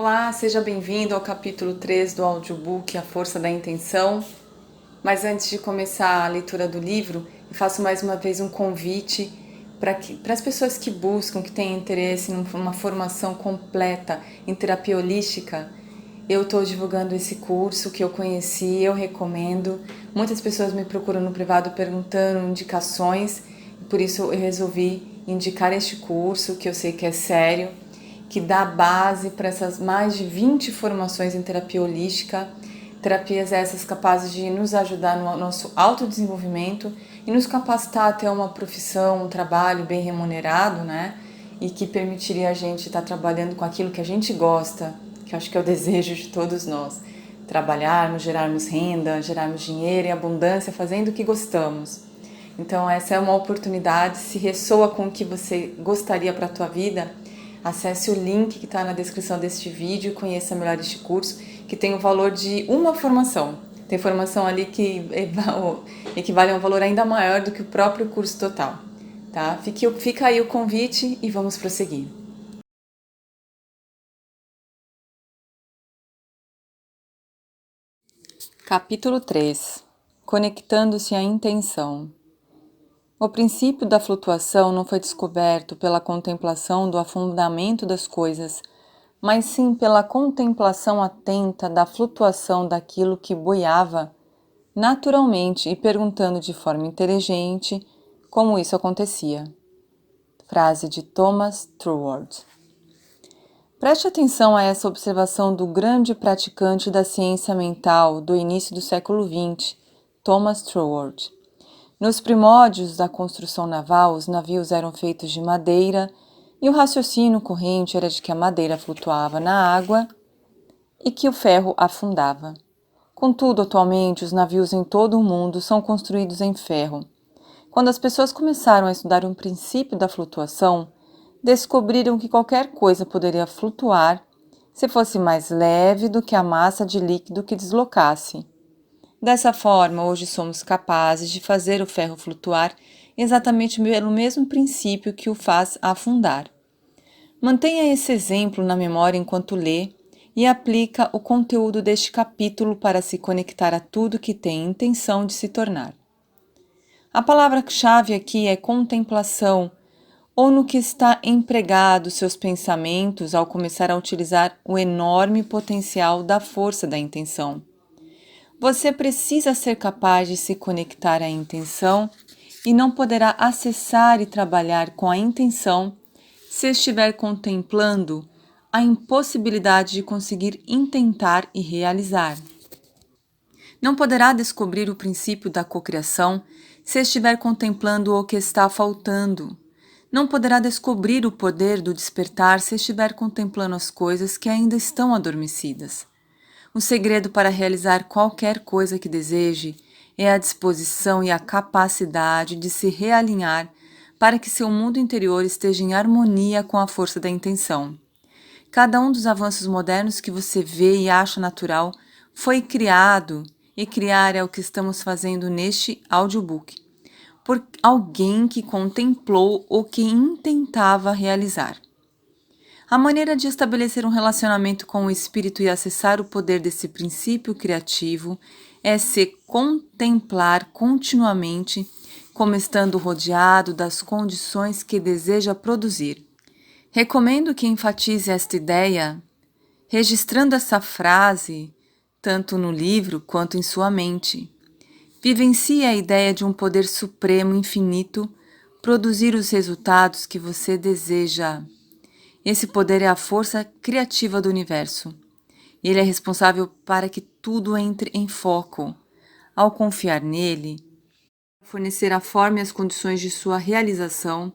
Olá, seja bem-vindo ao capítulo 3 do audiobook A Força da Intenção. Mas antes de começar a leitura do livro, eu faço mais uma vez um convite para as pessoas que buscam, que têm interesse numa formação completa em terapia holística. Eu estou divulgando esse curso que eu conheci, eu recomendo. Muitas pessoas me procuram no privado perguntando indicações, por isso eu resolvi indicar este curso, que eu sei que é sério, que dá base para essas mais de 20 formações em terapia holística, terapias essas capazes de nos ajudar no nosso autodesenvolvimento e nos capacitar a ter uma profissão, um trabalho bem remunerado, né? E que permitiria a gente estar trabalhando com aquilo que a gente gosta, que eu acho que é o desejo de todos nós. Trabalharmos, gerarmos renda, gerarmos dinheiro e abundância fazendo o que gostamos. Então essa é uma oportunidade, se ressoa com o que você gostaria para a tua vida, acesse o link que está na descrição deste vídeo e conheça melhor este curso, que tem o valor de uma formação. Tem formação ali que equivale a um valor ainda maior do que o próprio curso total. Tá? Fica aí o convite e vamos prosseguir. Capítulo 3. Conectando-se à intenção. O princípio da flutuação não foi descoberto pela contemplação do afundamento das coisas, mas sim pela contemplação atenta da flutuação daquilo que boiava naturalmente e perguntando de forma inteligente como isso acontecia. Frase de Thomas Troward. Preste atenção a essa observação do grande praticante da ciência mental do início do século XX, Thomas Troward. Nos primórdios da construção naval, os navios eram feitos de madeira e o raciocínio corrente era de que a madeira flutuava na água e que o ferro afundava. Contudo, atualmente, os navios em todo o mundo são construídos em ferro. Quando as pessoas começaram a estudar o princípio da flutuação, descobriram que qualquer coisa poderia flutuar se fosse mais leve do que a massa de líquido que deslocasse. Dessa forma, hoje somos capazes de fazer o ferro flutuar exatamente pelo mesmo princípio que o faz afundar. Mantenha esse exemplo na memória enquanto lê e aplica o conteúdo deste capítulo para se conectar a tudo que tem intenção de se tornar. A palavra-chave aqui é contemplação, ou no que está empregado seus pensamentos ao começar a utilizar o enorme potencial da força da intenção. Você precisa ser capaz de se conectar à intenção e não poderá acessar e trabalhar com a intenção se estiver contemplando a impossibilidade de conseguir intentar e realizar. Não poderá descobrir o princípio da cocriação se estiver contemplando o que está faltando. Não poderá descobrir o poder do despertar se estiver contemplando as coisas que ainda estão adormecidas. O segredo para realizar qualquer coisa que deseje é a disposição e a capacidade de se realinhar para que seu mundo interior esteja em harmonia com a força da intenção. Cada um dos avanços modernos que você vê e acha natural foi criado, e criar é o que estamos fazendo neste audiobook, por alguém que contemplou o que intentava realizar. A maneira de estabelecer um relacionamento com o espírito e acessar o poder desse princípio criativo é se contemplar continuamente, como estando rodeado das condições que deseja produzir. Recomendo que enfatize esta ideia, registrando essa frase tanto no livro quanto em sua mente. Vivencie a ideia de um poder supremo infinito produzir os resultados que você deseja. Esse poder é a força criativa do universo. Ele é responsável para que tudo entre em foco. Ao confiar nele, fornecer a forma e as condições de sua realização,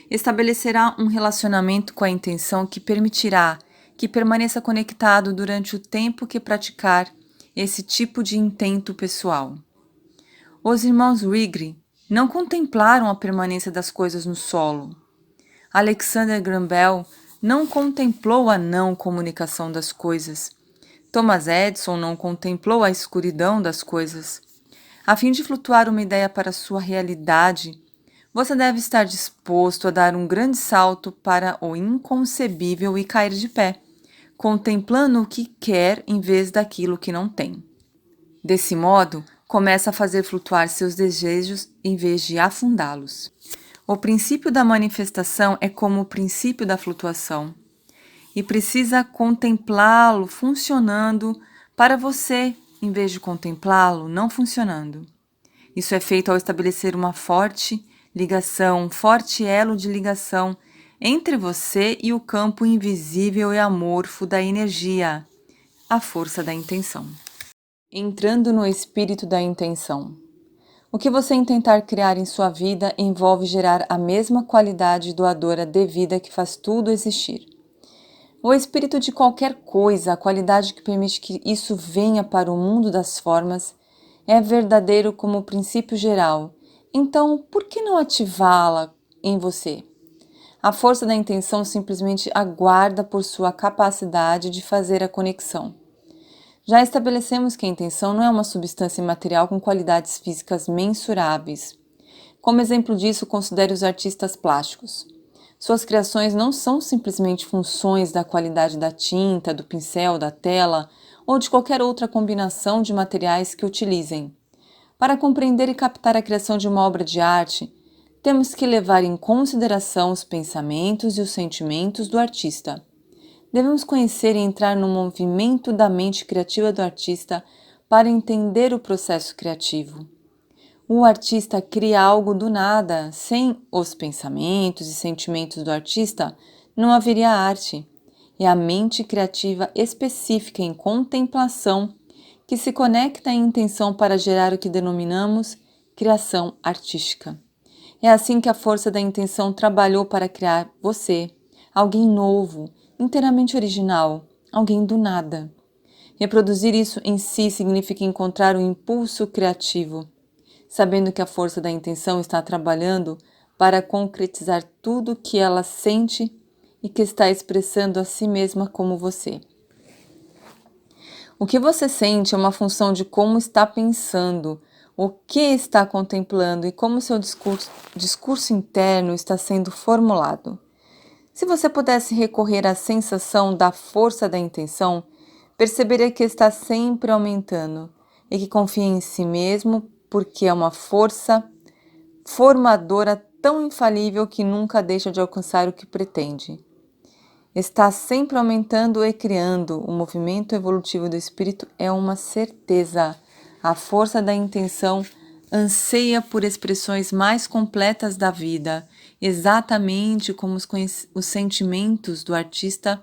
estabelecerá um relacionamento com a intenção que permitirá que permaneça conectado durante o tempo que praticar esse tipo de intento pessoal. Os irmãos Wrigley não contemplaram a permanência das coisas no solo. Alexander Graham Bell não contemplou a não comunicação das coisas. Thomas Edison não contemplou a escuridão das coisas. A fim de flutuar uma ideia para sua realidade, você deve estar disposto a dar um grande salto para o inconcebível e cair de pé, contemplando o que quer em vez daquilo que não tem. Desse modo, começa a fazer flutuar seus desejos em vez de afundá-los. O princípio da manifestação é como o princípio da flutuação, e precisa contemplá-lo funcionando para você, em vez de contemplá-lo não funcionando. Isso é feito ao estabelecer uma forte ligação, um forte elo de ligação entre você e o campo invisível e amorfo da energia, a força da intenção. Entrando no espírito da intenção. O que você intentar criar em sua vida envolve gerar a mesma qualidade doadora devida que faz tudo existir. O espírito de qualquer coisa, a qualidade que permite que isso venha para o mundo das formas, é verdadeiro como o princípio geral. Então, por que não ativá-la em você? A força da intenção simplesmente aguarda por sua capacidade de fazer a conexão. Já estabelecemos que a intenção não é uma substância imaterial com qualidades físicas mensuráveis. Como exemplo disso, considere os artistas plásticos. Suas criações não são simplesmente funções da qualidade da tinta, do pincel, da tela ou de qualquer outra combinação de materiais que utilizem. Para compreender e captar a criação de uma obra de arte, temos que levar em consideração os pensamentos e os sentimentos do artista. Devemos conhecer e entrar no movimento da mente criativa do artista para entender o processo criativo. O artista cria algo do nada. Sem os pensamentos e sentimentos do artista, não haveria arte. É a mente criativa específica em contemplação que se conecta à intenção para gerar o que denominamos criação artística. É assim que a força da intenção trabalhou para criar você, alguém novo, inteiramente original, alguém do nada. Reproduzir isso em si significa encontrar o impulso criativo, sabendo que a força da intenção está trabalhando para concretizar tudo o que ela sente e que está expressando a si mesma como você. O que você sente é uma função de como está pensando, o que está contemplando e como seu discurso interno está sendo formulado. Se você pudesse recorrer à sensação da força da intenção, perceberia que está sempre aumentando e que confia em si mesmo porque é uma força formadora tão infalível que nunca deixa de alcançar o que pretende. Está sempre aumentando e criando. O movimento evolutivo do espírito é uma certeza. A força da intenção anseia por expressões mais completas da vida, exatamente como os sentimentos do artista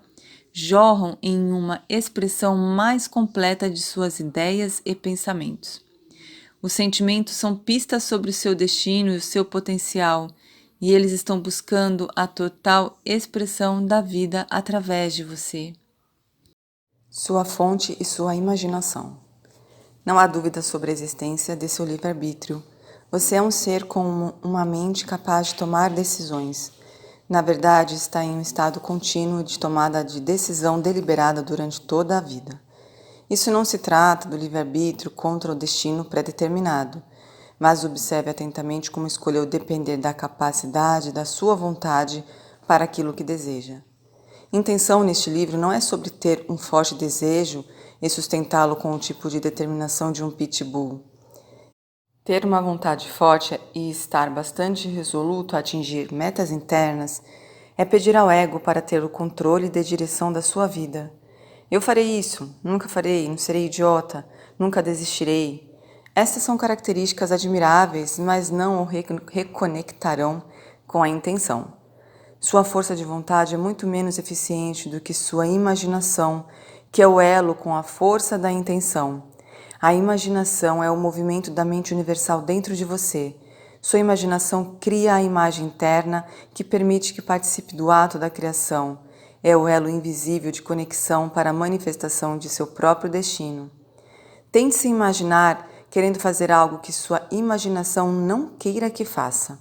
jorram em uma expressão mais completa de suas ideias e pensamentos. Os sentimentos são pistas sobre o seu destino e o seu potencial, e eles estão buscando a total expressão da vida através de você. Sua fonte e sua imaginação. Não há dúvida sobre a existência de seu livre-arbítrio. Você é um ser com uma mente capaz de tomar decisões. Na verdade, está em um estado contínuo de tomada de decisão deliberada durante toda a vida. Isso não se trata do livre-arbítrio contra o destino pré-determinado, mas observe atentamente como escolheu depender da capacidade da sua vontade para aquilo que deseja. Intenção neste livro não é sobre ter um forte desejo e sustentá-lo com o tipo de determinação de um pitbull. Ter uma vontade forte e estar bastante resoluto a atingir metas internas é pedir ao ego para ter o controle de direção da sua vida. Eu farei isso, nunca farei, não serei idiota, nunca desistirei. Estas são características admiráveis, mas não o reconectarão com a intenção. Sua força de vontade é muito menos eficiente do que sua imaginação, que é o elo com a força da intenção. A imaginação é o movimento da mente universal dentro de você. Sua imaginação cria a imagem interna que permite que participe do ato da criação. É o elo invisível de conexão para a manifestação de seu próprio destino. Tente se imaginar querendo fazer algo que sua imaginação não queira que faça.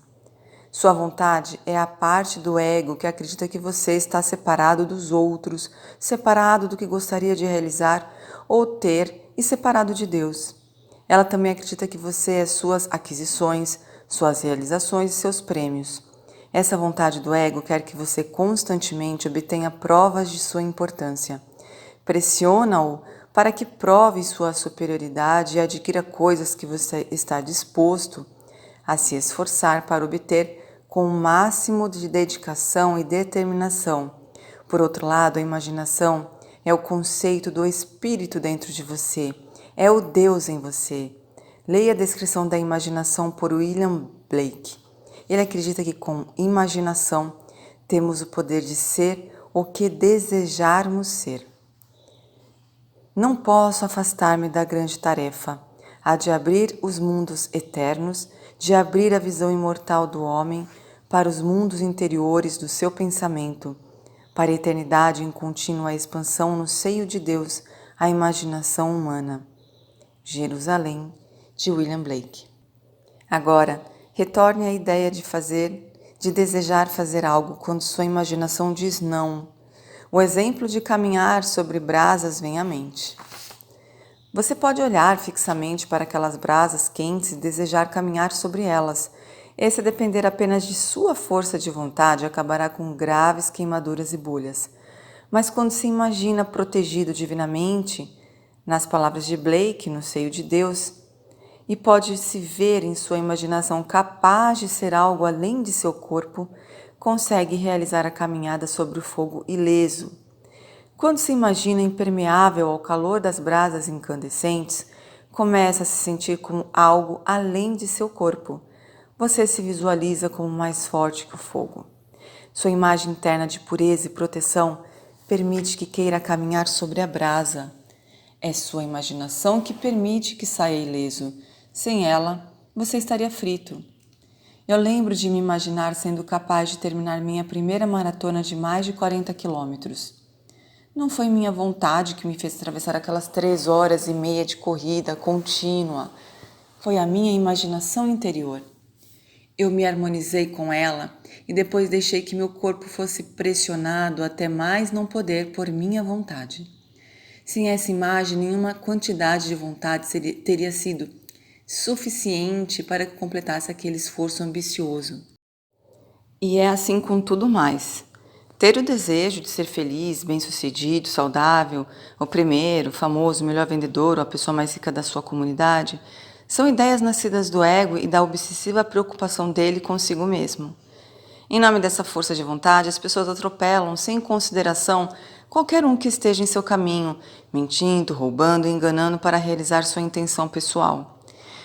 Sua vontade é a parte do ego que acredita que você está separado dos outros, separado do que gostaria de realizar ou ter e separado de Deus. Ela também acredita que você é suas aquisições, suas realizações e seus prêmios. Essa vontade do ego quer que você constantemente obtenha provas de sua importância. Pressiona-o para que prove sua superioridade e adquira coisas que você está disposto a se esforçar para obter com o máximo de dedicação e determinação. Por outro lado, a imaginação é o conceito do espírito dentro de você, é o Deus em você. Leia a descrição da imaginação por William Blake. Ele acredita que com imaginação temos o poder de ser o que desejarmos ser. Não posso afastar-me da grande tarefa, a de abrir os mundos eternos, de abrir a visão imortal do homem para os mundos interiores do seu pensamento, para a eternidade em contínua expansão no seio de Deus, a imaginação humana. Jerusalém, de William Blake. Agora, retorne à ideia de desejar fazer algo quando sua imaginação diz não. O exemplo de caminhar sobre brasas vem à mente. Você pode olhar fixamente para aquelas brasas quentes e desejar caminhar sobre elas. Esse, a depender apenas de sua força de vontade, acabará com graves queimaduras e bolhas. Mas quando se imagina protegido divinamente, nas palavras de Blake, no seio de Deus, e pode se ver em sua imaginação capaz de ser algo além de seu corpo, consegue realizar a caminhada sobre o fogo ileso. Quando se imagina impermeável ao calor das brasas incandescentes, começa a se sentir como algo além de seu corpo. Você se visualiza como mais forte que o fogo. Sua imagem interna de pureza e proteção permite que queira caminhar sobre a brasa. É sua imaginação que permite que saia ileso. Sem ela, você estaria frito. Eu lembro de me imaginar sendo capaz de terminar minha primeira maratona de mais de 40 quilômetros. Não foi minha vontade que me fez atravessar aquelas 3 horas e meia de corrida contínua. Foi a minha imaginação interior. Eu me harmonizei com ela e depois deixei que meu corpo fosse pressionado até mais não poder por minha vontade. Sem essa imagem, nenhuma quantidade de vontade teria sido suficiente para que completasse aquele esforço ambicioso. E é assim com tudo mais. Ter o desejo de ser feliz, bem-sucedido, saudável, o primeiro, o famoso, o melhor vendedor ou a pessoa mais rica da sua comunidade são ideias nascidas do ego e da obsessiva preocupação dele consigo mesmo. Em nome dessa força de vontade, as pessoas atropelam sem consideração qualquer um que esteja em seu caminho, mentindo, roubando e enganando para realizar sua intenção pessoal.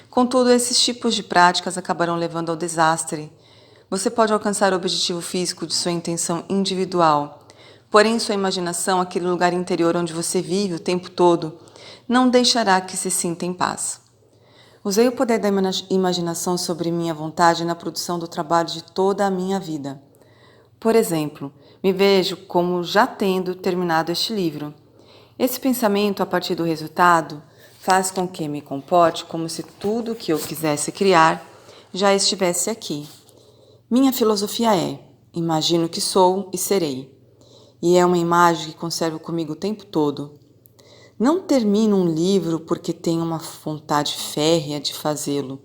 Contudo, esses tipos de práticas acabarão levando ao desastre. Você pode alcançar o objetivo físico de sua intenção individual, porém sua imaginação, aquele lugar interior onde você vive o tempo todo, não deixará que se sinta em paz. Usei o poder da imaginação sobre minha vontade na produção do trabalho de toda a minha vida. Por exemplo, me vejo como já tendo terminado este livro. Esse pensamento, a partir do resultado, faz com que me comporte como se tudo o que eu quisesse criar já estivesse aqui. Minha filosofia é: imagino que sou e serei. E é uma imagem que conservo comigo o tempo todo. Não termino um livro porque tenho uma vontade férrea de fazê-lo.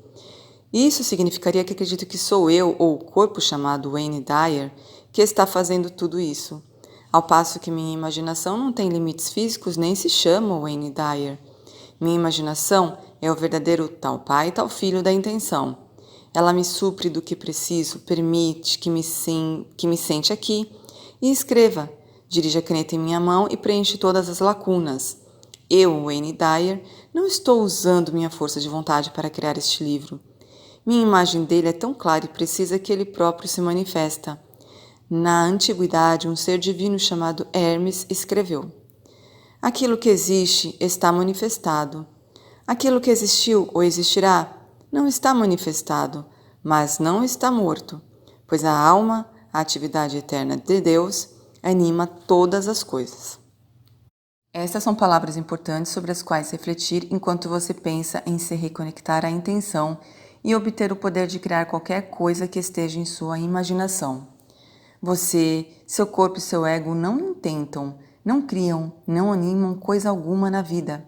Isso significaria que acredito que sou eu, ou o corpo chamado Wayne Dyer, que está fazendo tudo isso. Ao passo que minha imaginação não tem limites físicos nem se chama Wayne Dyer. Minha imaginação é o verdadeiro tal pai, tal filho da intenção. Ela me supre do que preciso, permite que me sente aqui e escreva. Dirige a caneta em minha mão e preenche todas as lacunas. Eu, Wayne Dyer, não estou usando minha força de vontade para criar este livro. Minha imagem dele é tão clara e precisa que ele próprio se manifesta. Na antiguidade, um ser divino chamado Hermes escreveu: aquilo que existe está manifestado. Aquilo que existiu ou existirá não está manifestado, mas não está morto, pois a alma, a atividade eterna de Deus, anima todas as coisas. Estas são palavras importantes sobre as quais refletir enquanto você pensa em se reconectar à intenção e obter o poder de criar qualquer coisa que esteja em sua imaginação. Você, seu corpo e seu ego não intentam, não criam, não animam coisa alguma na vida.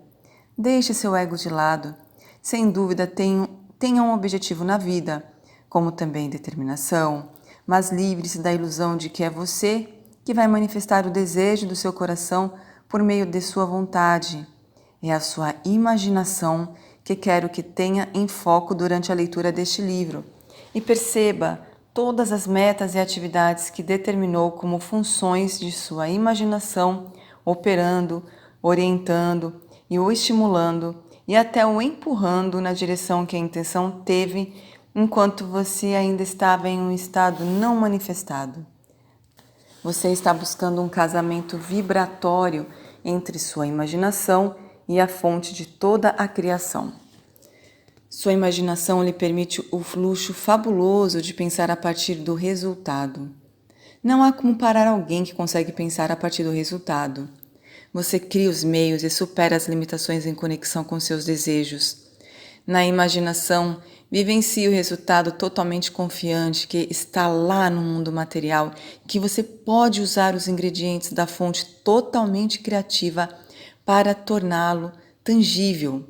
Deixe seu ego de lado. Sem dúvida, tenha um objetivo na vida, como também determinação, mas livre-se da ilusão de que é você que vai manifestar o desejo do seu coração por meio de sua vontade. É a sua imaginação que quero que tenha em foco durante a leitura deste livro. E perceba todas as metas e atividades que determinou como funções de sua imaginação, operando, orientando e o estimulando e até o empurrando na direção que a intenção teve enquanto você ainda estava em um estado não manifestado. Você está buscando um casamento vibratório entre sua imaginação e a fonte de toda a criação. Sua imaginação lhe permite o luxo fabuloso de pensar a partir do resultado. Não há como parar alguém que consegue pensar a partir do resultado. Você cria os meios e supera as limitações em conexão com seus desejos. Na imaginação, vivencie o resultado totalmente confiante que está lá no mundo material, que você pode usar os ingredientes da fonte totalmente criativa para torná-lo tangível.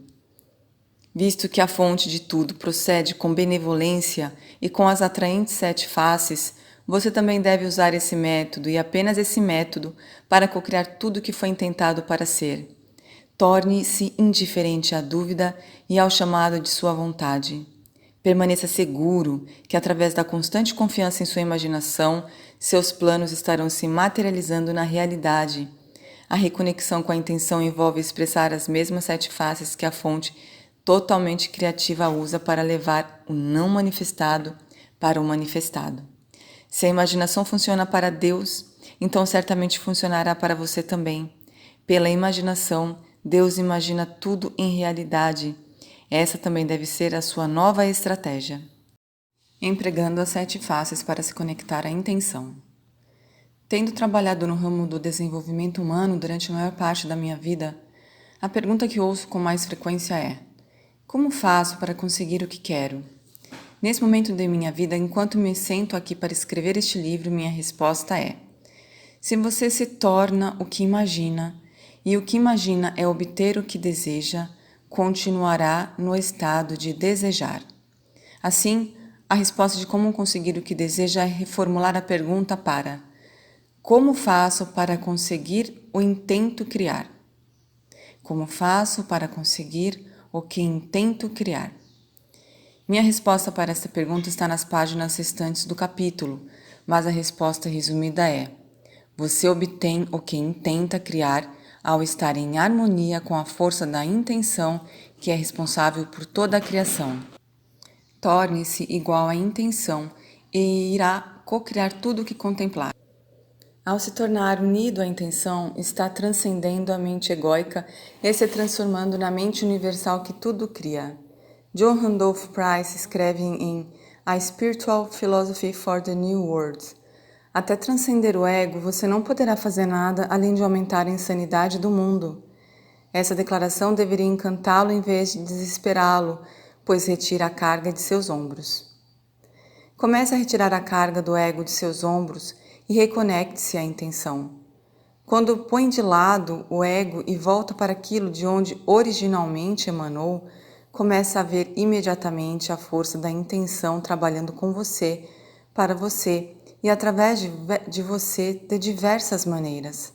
Visto que a fonte de tudo procede com benevolência e com as atraentes 7 faces, você também deve usar esse método e apenas esse método para cocriar tudo o que foi intentado para ser. Torne-se indiferente à dúvida e ao chamado de sua vontade. Permaneça seguro que, através da constante confiança em sua imaginação, seus planos estarão se materializando na realidade. A reconexão com a intenção envolve expressar as mesmas 7 faces que a fonte totalmente criativa usa para levar o não manifestado para o manifestado. Se a imaginação funciona para Deus, então certamente funcionará para você também. Pela imaginação, Deus imagina tudo em realidade. Essa também deve ser a sua nova estratégia. Empregando as 7 faces para se conectar à intenção. Tendo trabalhado no ramo do desenvolvimento humano durante a maior parte da minha vida, a pergunta que ouço com mais frequência é: como faço para conseguir o que quero? Nesse momento de minha vida, enquanto me sento aqui para escrever este livro, minha resposta é: se você se torna o que imagina, e o que imagina é obter o que deseja, continuará no estado de desejar. Assim, a resposta de como conseguir o que deseja é reformular a pergunta para: como faço para conseguir o intento criar? Como faço para conseguir o que intento criar? Minha resposta para esta pergunta está nas páginas restantes do capítulo, mas a resposta resumida é: você obtém o que intenta criar ao estar em harmonia com a força da intenção que é responsável por toda a criação. Torne-se igual à intenção e irá cocriar tudo o que contemplar. Ao se tornar unido à intenção, está transcendendo a mente egóica e se transformando na mente universal que tudo cria. John Randolph Price escreve em A Spiritual Philosophy for the New World: até transcender o ego, você não poderá fazer nada além de aumentar a insanidade do mundo. Essa declaração deveria encantá-lo em vez de desesperá-lo, pois retira a carga de seus ombros. Comece a retirar a carga do ego de seus ombros e reconecte-se à intenção. Quando põe de lado o ego e volta para aquilo de onde originalmente emanou, começa a ver imediatamente a força da intenção trabalhando com você, para você e através de você de diversas maneiras.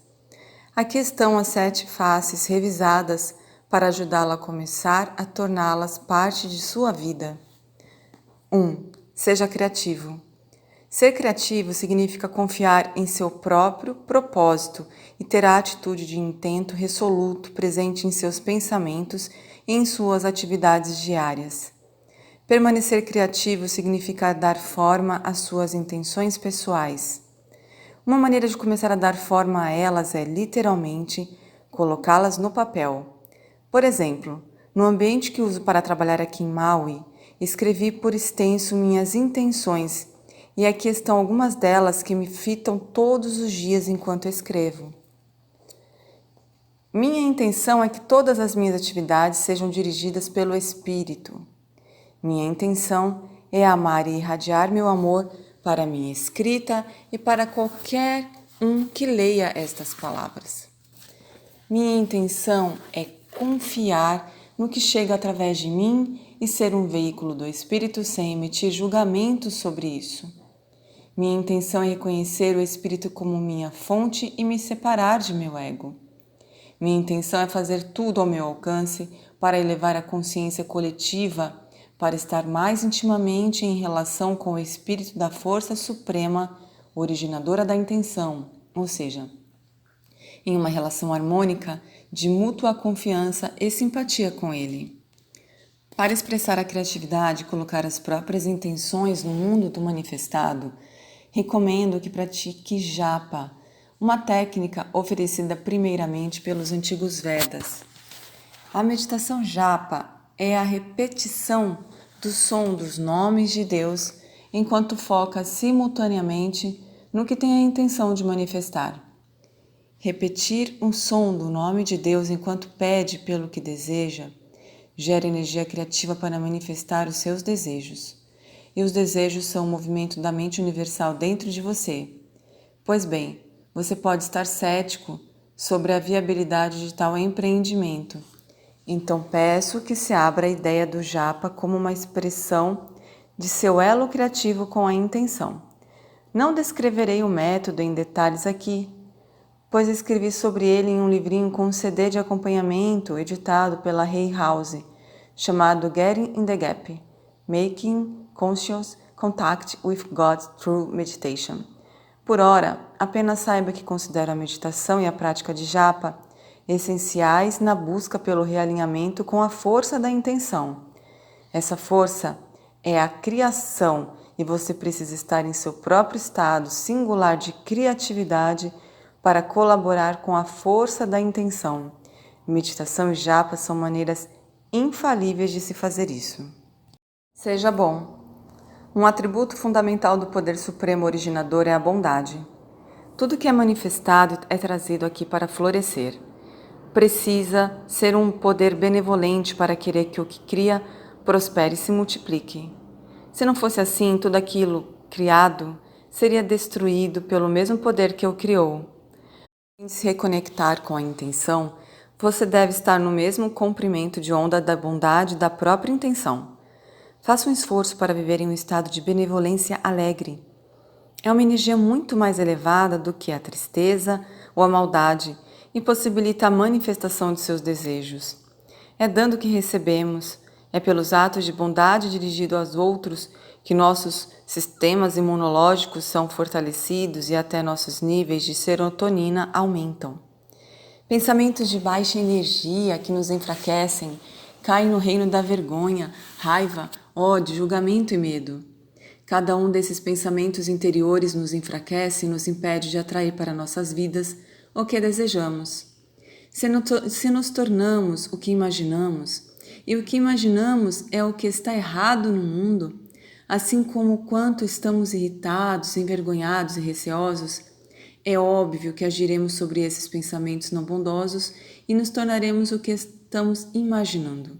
Aqui estão as 7 faces revisadas para ajudá-la a começar a torná-las parte de sua vida. 1. Seja criativo. Ser criativo significa confiar em seu próprio propósito e ter a atitude de intento resoluto presente em seus pensamentos e em suas atividades diárias. Permanecer criativo significa dar forma às suas intenções pessoais. Uma maneira de começar a dar forma a elas é, literalmente, colocá-las no papel. Por exemplo, no ambiente que uso para trabalhar aqui em Maui, escrevi por extenso minhas intenções, e aqui estão algumas delas que me fitam todos os dias enquanto escrevo. Minha intenção é que todas as minhas atividades sejam dirigidas pelo Espírito. Minha intenção é amar e irradiar meu amor para a minha escrita e para qualquer um que leia estas palavras. Minha intenção é confiar no que chega através de mim e ser um veículo do Espírito sem emitir julgamentos sobre isso. Minha intenção é reconhecer o Espírito como minha fonte e me separar de meu ego. Minha intenção é fazer tudo ao meu alcance para elevar a consciência coletiva, para estar mais intimamente em relação com o espírito da força suprema, originadora da intenção, ou seja, em uma relação harmônica de mútua confiança e simpatia com ele. Para expressar a criatividade e colocar as próprias intenções no mundo do manifestado, recomendo que pratique japa, uma técnica oferecida primeiramente pelos antigos Vedas. A meditação japa é a repetição do som dos nomes de Deus enquanto foca simultaneamente no que tem a intenção de manifestar. Repetir o som do nome de Deus enquanto pede pelo que deseja gera energia criativa para manifestar os seus desejos. E os desejos são o movimento da mente universal dentro de você. Pois bem, você pode estar cético sobre a viabilidade de tal empreendimento. Então peço que se abra a ideia do japa como uma expressão de seu elo criativo com a intenção. Não descreverei o método em detalhes aqui, pois escrevi sobre ele em um livrinho com um CD de acompanhamento editado pela Hay House, chamado Getting in the Gap, Making Conscious Contact with God Through Meditation. Por ora, apenas saiba que considero a meditação e a prática de japa essenciais na busca pelo realinhamento com a força da intenção. Essa força é a criação e você precisa estar em seu próprio estado singular de criatividade para colaborar com a força da intenção. Meditação e japa são maneiras infalíveis de se fazer isso. Seja bom. Um atributo fundamental do poder supremo originador é a bondade. Tudo que é manifestado é trazido aqui para florescer. Precisa ser um poder benevolente para querer que o que cria prospere e se multiplique. Se não fosse assim, tudo aquilo criado seria destruído pelo mesmo poder que o criou. Em se reconectar com a intenção, você deve estar no mesmo comprimento de onda da bondade da própria intenção. Faça um esforço para viver em um estado de benevolência alegre. É uma energia muito mais elevada do que a tristeza ou a maldade e possibilita a manifestação de seus desejos. É dando que recebemos, é pelos atos de bondade dirigidos aos outros que nossos sistemas imunológicos são fortalecidos e até nossos níveis de serotonina aumentam. Pensamentos de baixa energia que nos enfraquecem caem no reino da vergonha, raiva, ódio, julgamento e medo. Cada um desses pensamentos interiores nos enfraquece e nos impede de atrair para nossas vidas o que desejamos. Se nos tornamos o que imaginamos, e o que imaginamos é o que está errado no mundo, assim como o quanto estamos irritados, envergonhados e receosos, é óbvio que agiremos sobre esses pensamentos não bondosos e nos tornaremos o que estamos imaginando.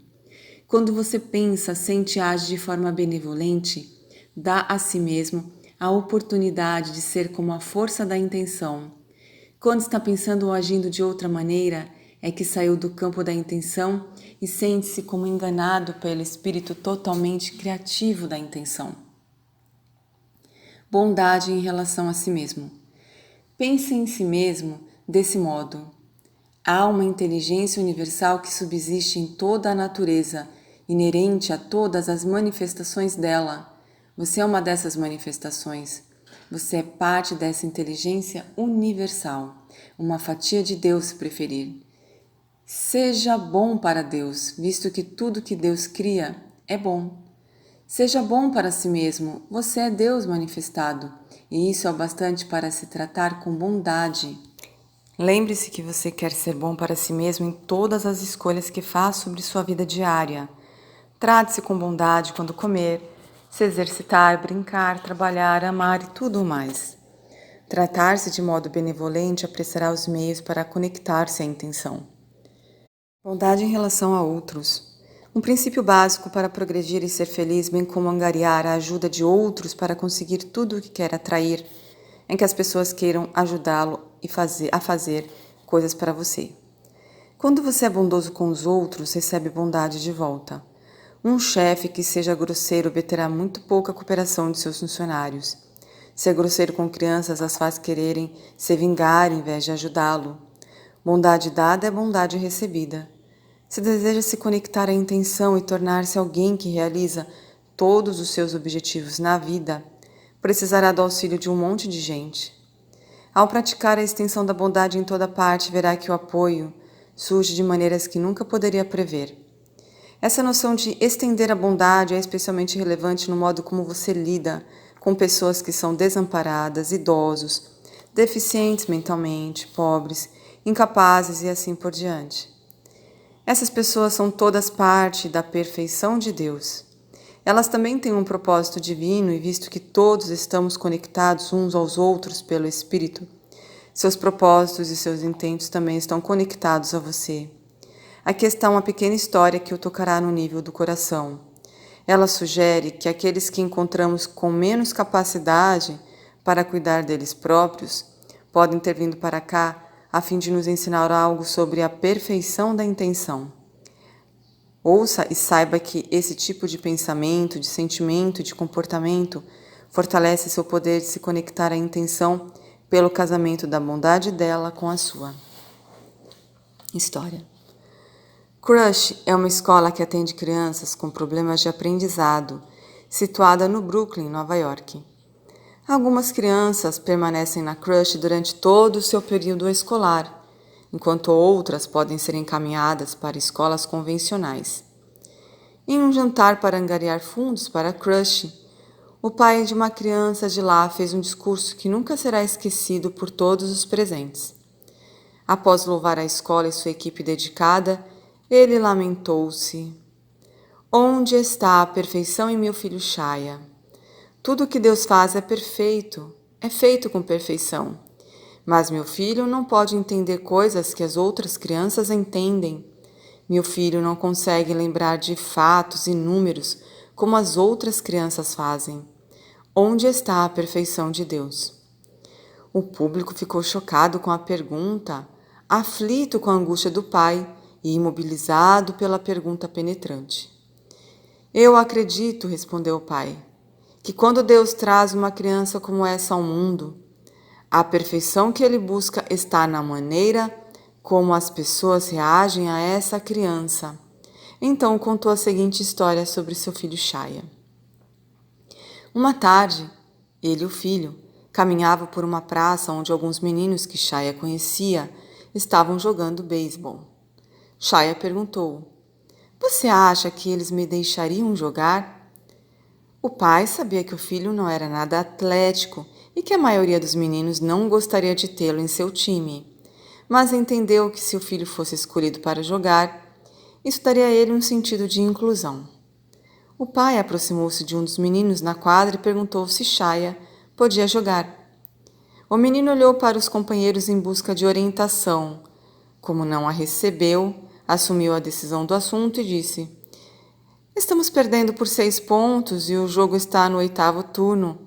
Quando você pensa, sente e age de forma benevolente, dá a si mesmo a oportunidade de ser como a força da intenção. Quando está pensando ou agindo de outra maneira, é que saiu do campo da intenção e sente-se como enganado pelo espírito totalmente criativo da intenção. Bondade em relação a si mesmo. Pense em si mesmo desse modo. Há uma inteligência universal que subsiste em toda a natureza, inerente a todas as manifestações dela. Você é uma dessas manifestações. Você é parte dessa inteligência universal, uma fatia de Deus se preferir. Seja bom para Deus, visto que tudo que Deus cria é bom. Seja bom para si mesmo, você é Deus manifestado, e isso é o bastante para se tratar com bondade. Lembre-se que você quer ser bom para si mesmo em todas as escolhas que faz sobre sua vida diária. Trate-se com bondade quando comer, se exercitar, brincar, trabalhar, amar e tudo mais. Tratar-se de modo benevolente apressará os meios para conectar-se à intenção. Bondade em relação a outros. Um princípio básico para progredir e ser feliz, bem como angariar a ajuda de outros para conseguir tudo o que quer atrair, é que as pessoas queiram ajudá-lo a fazer coisas para você. Quando você é bondoso com os outros, recebe bondade de volta. Um chefe que seja grosseiro obterá muito pouca cooperação de seus funcionários. Ser grosseiro com crianças as faz quererem se vingar em vez de ajudá-lo. Bondade dada é bondade recebida. Se deseja se conectar à intenção e tornar-se alguém que realiza todos os seus objetivos na vida, precisará do auxílio de um monte de gente. Ao praticar a extensão da bondade em toda parte, verá que o apoio surge de maneiras que nunca poderia prever. Essa noção de estender a bondade é especialmente relevante no modo como você lida com pessoas que são desamparadas, idosos, deficientes mentalmente, pobres, incapazes e assim por diante. Essas pessoas são todas parte da perfeição de Deus. Elas também têm um propósito divino e visto que todos estamos conectados uns aos outros pelo Espírito, seus propósitos e seus intentos também estão conectados a você. Aqui está uma pequena história que o tocará no nível do coração. Ela sugere que aqueles que encontramos com menos capacidade para cuidar deles próprios podem ter vindo para cá a fim de nos ensinar algo sobre a perfeição da intenção. Ouça e saiba que esse tipo de pensamento, de sentimento e de comportamento fortalece seu poder de se conectar à intenção pelo casamento da bondade dela com a sua. História. Crush é uma escola que atende crianças com problemas de aprendizado, situada no Brooklyn, Nova York. Algumas crianças permanecem na Crush durante todo o seu período escolar, enquanto outras podem ser encaminhadas para escolas convencionais. Em um jantar para angariar fundos para a Crush, o pai de uma criança de lá fez um discurso que nunca será esquecido por todos os presentes. Após louvar a escola e sua equipe dedicada, ele lamentou-se. Onde está a perfeição em meu filho Shaya? Tudo o que Deus faz é perfeito, é feito com perfeição. Mas meu filho não pode entender coisas que as outras crianças entendem. Meu filho não consegue lembrar de fatos e números como as outras crianças fazem. Onde está a perfeição de Deus? O público ficou chocado com a pergunta, aflito com a angústia do pai e imobilizado pela pergunta penetrante. Eu acredito, respondeu o pai, que quando Deus traz uma criança como essa ao mundo, a perfeição que ele busca está na maneira como as pessoas reagem a essa criança. Então contou a seguinte história sobre seu filho Shaya. Uma tarde, ele e o filho caminhavam por uma praça onde alguns meninos que Shaya conhecia estavam jogando beisebol. Shaya perguntou: Você acha que eles me deixariam jogar? O pai sabia que o filho não era nada atlético e que a maioria dos meninos não gostaria de tê-lo em seu time, mas entendeu que se o filho fosse escolhido para jogar, isso daria a ele um sentido de inclusão. O pai aproximou-se de um dos meninos na quadra e perguntou se Shaya podia jogar. O menino olhou para os companheiros em busca de orientação. Como não a recebeu, assumiu a decisão do assunto e disse: Estamos perdendo por 6 pontos e o jogo está no 8º turno.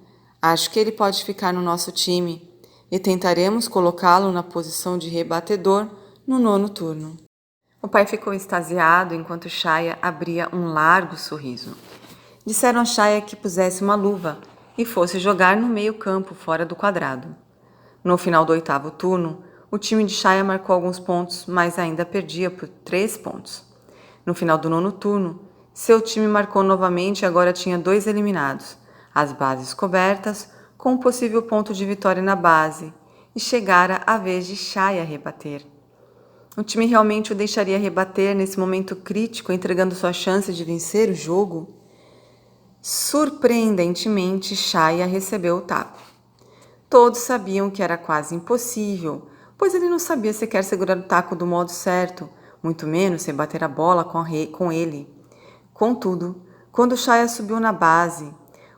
Acho que ele pode ficar no nosso time e tentaremos colocá-lo na posição de rebatedor no 9º turno. O pai ficou extasiado enquanto Shaya abria um largo sorriso. Disseram a Shaya que pusesse uma luva e fosse jogar no meio-campo fora do quadrado. No final do 8º turno, o time de Shaya marcou alguns pontos, mas ainda perdia por 3 pontos. No final do 9º turno, seu time marcou novamente e agora tinha 2 eliminados, as bases cobertas, com um possível ponto de vitória na base, e chegara a vez de Shaya rebater. O time realmente o deixaria rebater nesse momento crítico, entregando sua chance de vencer o jogo? Surpreendentemente, Shaya recebeu o taco. Todos sabiam que era quase impossível, pois ele não sabia sequer segurar o taco do modo certo, muito menos rebater a bola com ele. Contudo, quando Shaya subiu na base,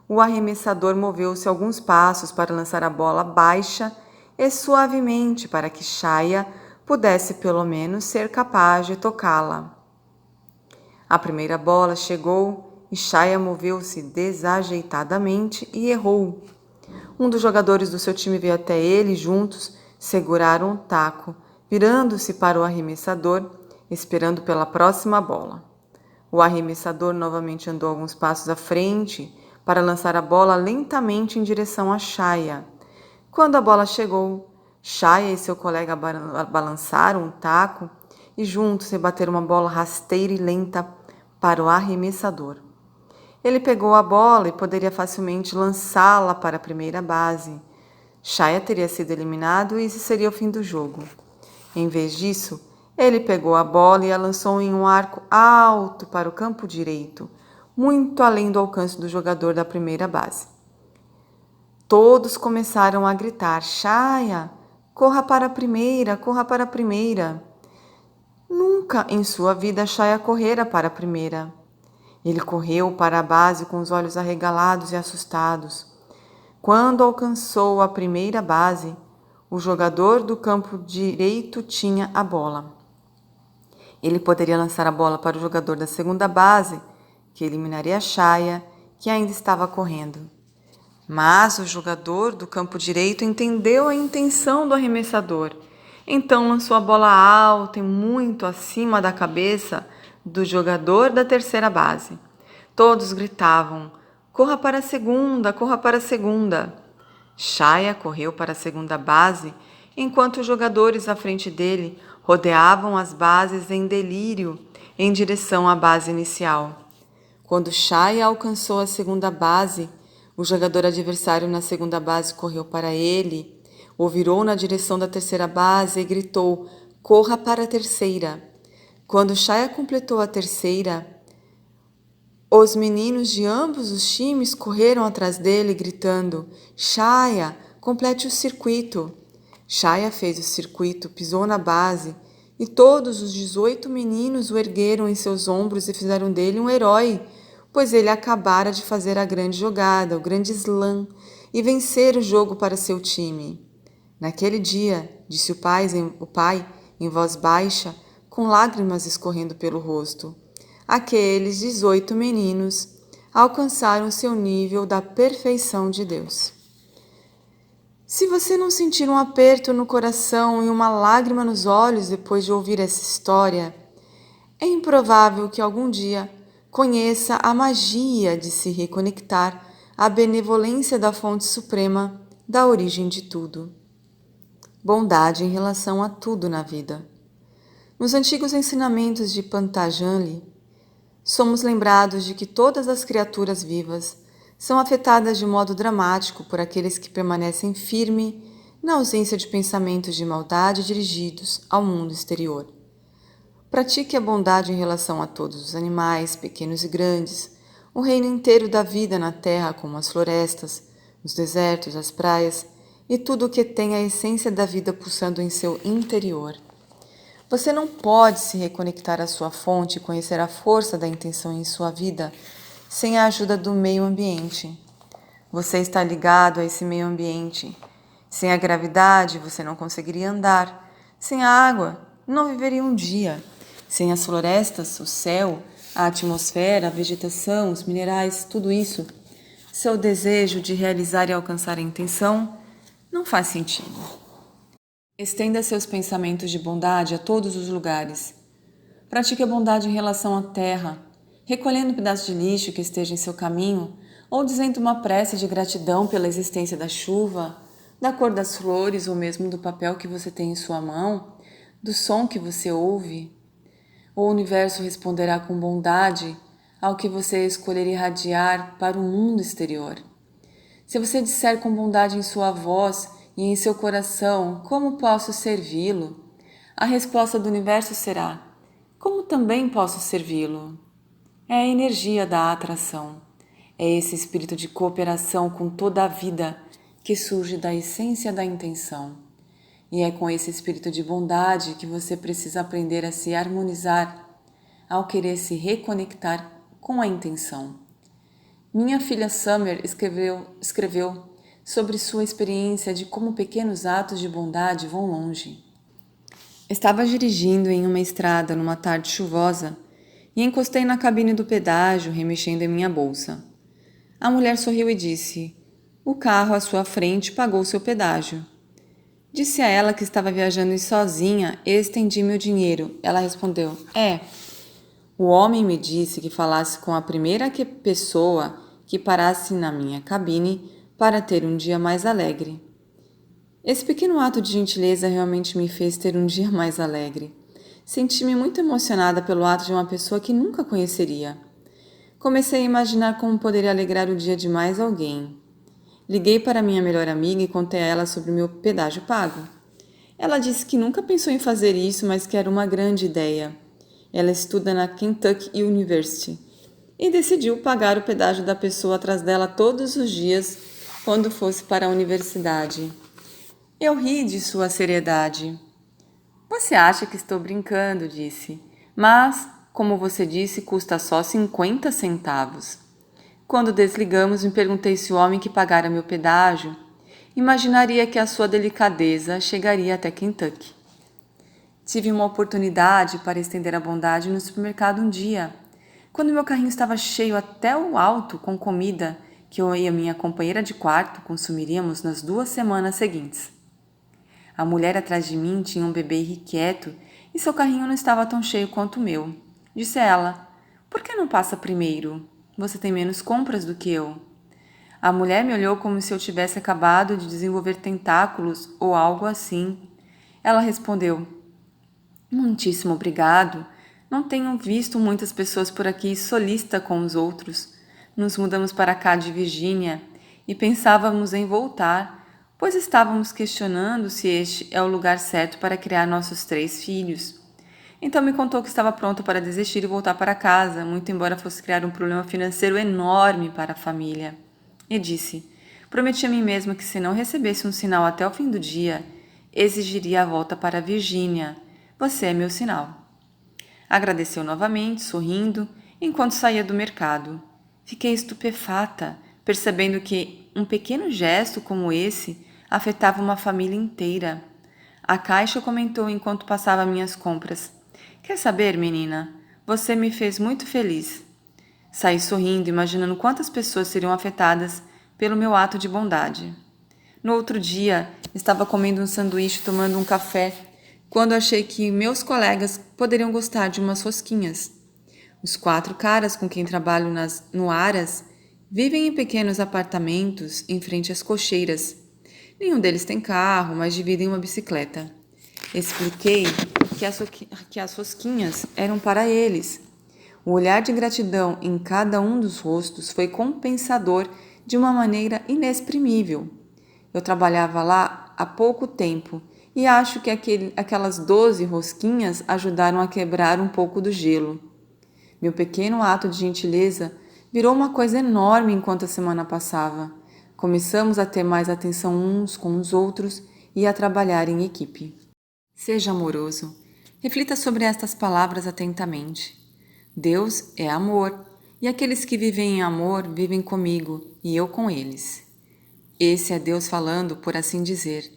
o arremessador moveu-se alguns passos para lançar a bola baixa e suavemente para que Shaya pudesse pelo menos ser capaz de tocá-la. A primeira bola chegou e Shaya moveu-se desajeitadamente e errou. Um dos jogadores do seu time veio até ele e juntos seguraram o taco, virando-se para o arremessador, esperando pela próxima bola. O arremessador novamente andou alguns passos à frente para lançar a bola lentamente em direção a Shaya. Quando a bola chegou, Shaya e seu colega balançaram o taco e juntos rebateram uma bola rasteira e lenta para o arremessador. Ele pegou a bola e poderia facilmente lançá-la para a primeira base. Shaya teria sido eliminado e isso seria o fim do jogo. Em vez disso, ele pegou a bola e a lançou em um arco alto para o campo direito, muito além do alcance do jogador da primeira base. Todos começaram a gritar: Shaya, corra para a primeira, corra para a primeira. Nunca em sua vida Shaya correra para a primeira. Ele correu para a base com os olhos arregalados e assustados. Quando alcançou a primeira base, o jogador do campo direito tinha a bola. Ele poderia lançar a bola para o jogador da segunda base, que eliminaria a Shaya, que ainda estava correndo. Mas o jogador do campo direito entendeu a intenção do arremessador. Então lançou a bola alta e muito acima da cabeça do jogador da terceira base. Todos gritavam: corra para a segunda, corra para a segunda. Shaya correu para a segunda base, enquanto os jogadores à frente dele rodeavam as bases em delírio em direção à base inicial. Quando Shaya alcançou a segunda base, o jogador adversário na segunda base correu para ele, o virou na direção da terceira base e gritou: corra para a terceira. Quando Shaya completou a terceira, os meninos de ambos os times correram atrás dele, gritando: Shaya, complete o circuito. Shaya fez o circuito, pisou na base, e todos os 18 meninos o ergueram em seus ombros e fizeram dele um herói, pois ele acabara de fazer a grande jogada, o grande slam, e vencer o jogo para seu time. Naquele dia, disse o pai em voz baixa, com lágrimas escorrendo pelo rosto, aqueles 18 meninos alcançaram seu nível da perfeição de Deus. Se você não sentir um aperto no coração e uma lágrima nos olhos depois de ouvir essa história, é improvável que algum dia conheça a magia de se reconectar à benevolência da fonte suprema da origem de tudo. Bondade em relação a tudo na vida. Nos antigos ensinamentos de Patanjali, somos lembrados de que todas as criaturas vivas são afetadas de modo dramático por aqueles que permanecem firmes na ausência de pensamentos de maldade dirigidos ao mundo exterior. Pratique a bondade em relação a todos os animais, pequenos e grandes, o reino inteiro da vida na terra, como as florestas, os desertos, as praias e tudo o que tem a essência da vida pulsando em seu interior. Você não pode se reconectar à sua fonte e conhecer a força da intenção em sua vida sem a ajuda do meio ambiente. Você está ligado a esse meio ambiente. Sem a gravidade, você não conseguiria andar. Sem a água, não viveria um dia. Sem as florestas, o céu, a atmosfera, a vegetação, os minerais, tudo isso, seu desejo de realizar e alcançar a intenção não faz sentido. Estenda seus pensamentos de bondade a todos os lugares. Pratique a bondade em relação à terra, recolhendo um pedaço de lixo que esteja em seu caminho ou dizendo uma prece de gratidão pela existência da chuva, da cor das flores ou mesmo do papel que você tem em sua mão, do som que você ouve. O universo responderá com bondade ao que você escolher irradiar para o mundo exterior. Se você disser com bondade em sua voz e em seu coração: como posso servi-lo? A resposta do universo será: como também posso servi-lo? É a energia da atração. É esse espírito de cooperação com toda a vida que surge da essência da intenção. E é com esse espírito de bondade que você precisa aprender a se harmonizar ao querer se reconectar com a intenção. Minha filha Summer escreveu sobre sua experiência de como pequenos atos de bondade vão longe. Estava dirigindo em uma estrada numa tarde chuvosa e encostei na cabine do pedágio, remexendo em minha bolsa. A mulher sorriu e disse: o carro à sua frente pagou seu pedágio. Disse a ela que estava viajando sozinha e estendi meu dinheiro. Ela respondeu: O homem me disse que falasse com a primeira pessoa que parasse na minha cabine para ter um dia mais alegre. Esse pequeno ato de gentileza realmente me fez ter um dia mais alegre. Senti-me muito emocionada pelo ato de uma pessoa que nunca conheceria. Comecei a imaginar como poderia alegrar o dia de mais alguém. Liguei para minha melhor amiga e contei a ela sobre o meu pedágio pago. Ela disse que nunca pensou em fazer isso, mas que era uma grande ideia. Ela estuda na Kentucky University e decidiu pagar o pedágio da pessoa atrás dela todos os dias quando fosse para a universidade. Eu ri de sua seriedade. Você acha que estou brincando, disse. Mas, como você disse, custa só 50 centavos. Quando desligamos, me perguntei se o homem que pagara meu pedágio imaginaria que a sua delicadeza chegaria até Kentucky. Tive uma oportunidade para estender a bondade no supermercado um dia, quando meu carrinho estava cheio até o alto com comida que eu e a minha companheira de quarto consumiríamos nas 2 semanas seguintes. A mulher atrás de mim tinha um bebê irrequieto e seu carrinho não estava tão cheio quanto o meu. Disse ela: "Por que não passa primeiro? Você tem menos compras do que eu." A mulher me olhou como se eu tivesse acabado de desenvolver tentáculos ou algo assim. Ela respondeu: "Muitíssimo obrigado. Não tenho visto muitas pessoas por aqui solícita com os outros. Nos mudamos para cá de Virgínia e pensávamos em voltar, pois estávamos questionando se este é o lugar certo para criar nossos 3 filhos." Então me contou que estava pronto para desistir e voltar para casa, muito embora fosse criar um problema financeiro enorme para a família. E disse: "Prometi a mim mesma que se não recebesse um sinal até o fim do dia, exigiria a volta para a Virgínia. Você é meu sinal." Agradeceu novamente, sorrindo, enquanto saía do mercado. Fiquei estupefata, percebendo que um pequeno gesto como esse afetava uma família inteira. A caixa comentou enquanto passava minhas compras: "Quer saber, menina? Você me fez muito feliz." Saí sorrindo, imaginando quantas pessoas seriam afetadas pelo meu ato de bondade. No outro dia, estava comendo um sanduíche e tomando um café, quando achei que meus colegas poderiam gostar de umas rosquinhas. Os 4 caras com quem trabalho no Aras vivem em pequenos apartamentos em frente às cocheiras. Nenhum deles tem carro, mas dividem uma bicicleta. Expliquei que as rosquinhas eram para eles. O olhar de gratidão em cada um dos rostos foi compensador de uma maneira inexprimível. Eu trabalhava lá há pouco tempo e acho que aquelas 12 rosquinhas ajudaram a quebrar um pouco do gelo. Meu pequeno ato de gentileza virou uma coisa enorme enquanto a semana passava. Começamos a ter mais atenção uns com os outros e a trabalhar em equipe. Seja amoroso. Reflita sobre estas palavras atentamente. Deus é amor, e aqueles que vivem em amor vivem comigo e eu com eles. Esse é Deus falando, por assim dizer.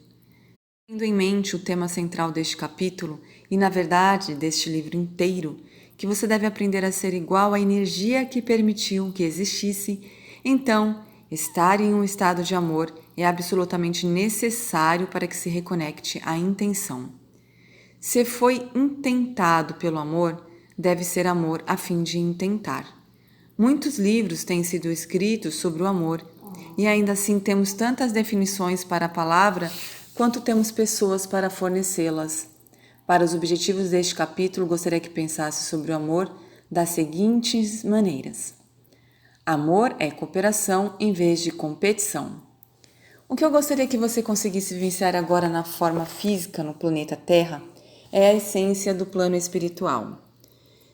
Tendo em mente o tema central deste capítulo e, na verdade, deste livro inteiro, que você deve aprender a ser igual à energia que permitiu que existisse, então, estar em um estado de amor é absolutamente necessário para que se reconecte à intenção. Se foi intentado pelo amor, deve ser amor a fim de intentar. Muitos livros têm sido escritos sobre o amor, e ainda assim temos tantas definições para a palavra quanto temos pessoas para fornecê-las. Para os objetivos deste capítulo, gostaria que pensasse sobre o amor das seguintes maneiras. Amor é cooperação em vez de competição. O que eu gostaria que você conseguisse vivenciar agora na forma física no planeta Terra é a essência do plano espiritual.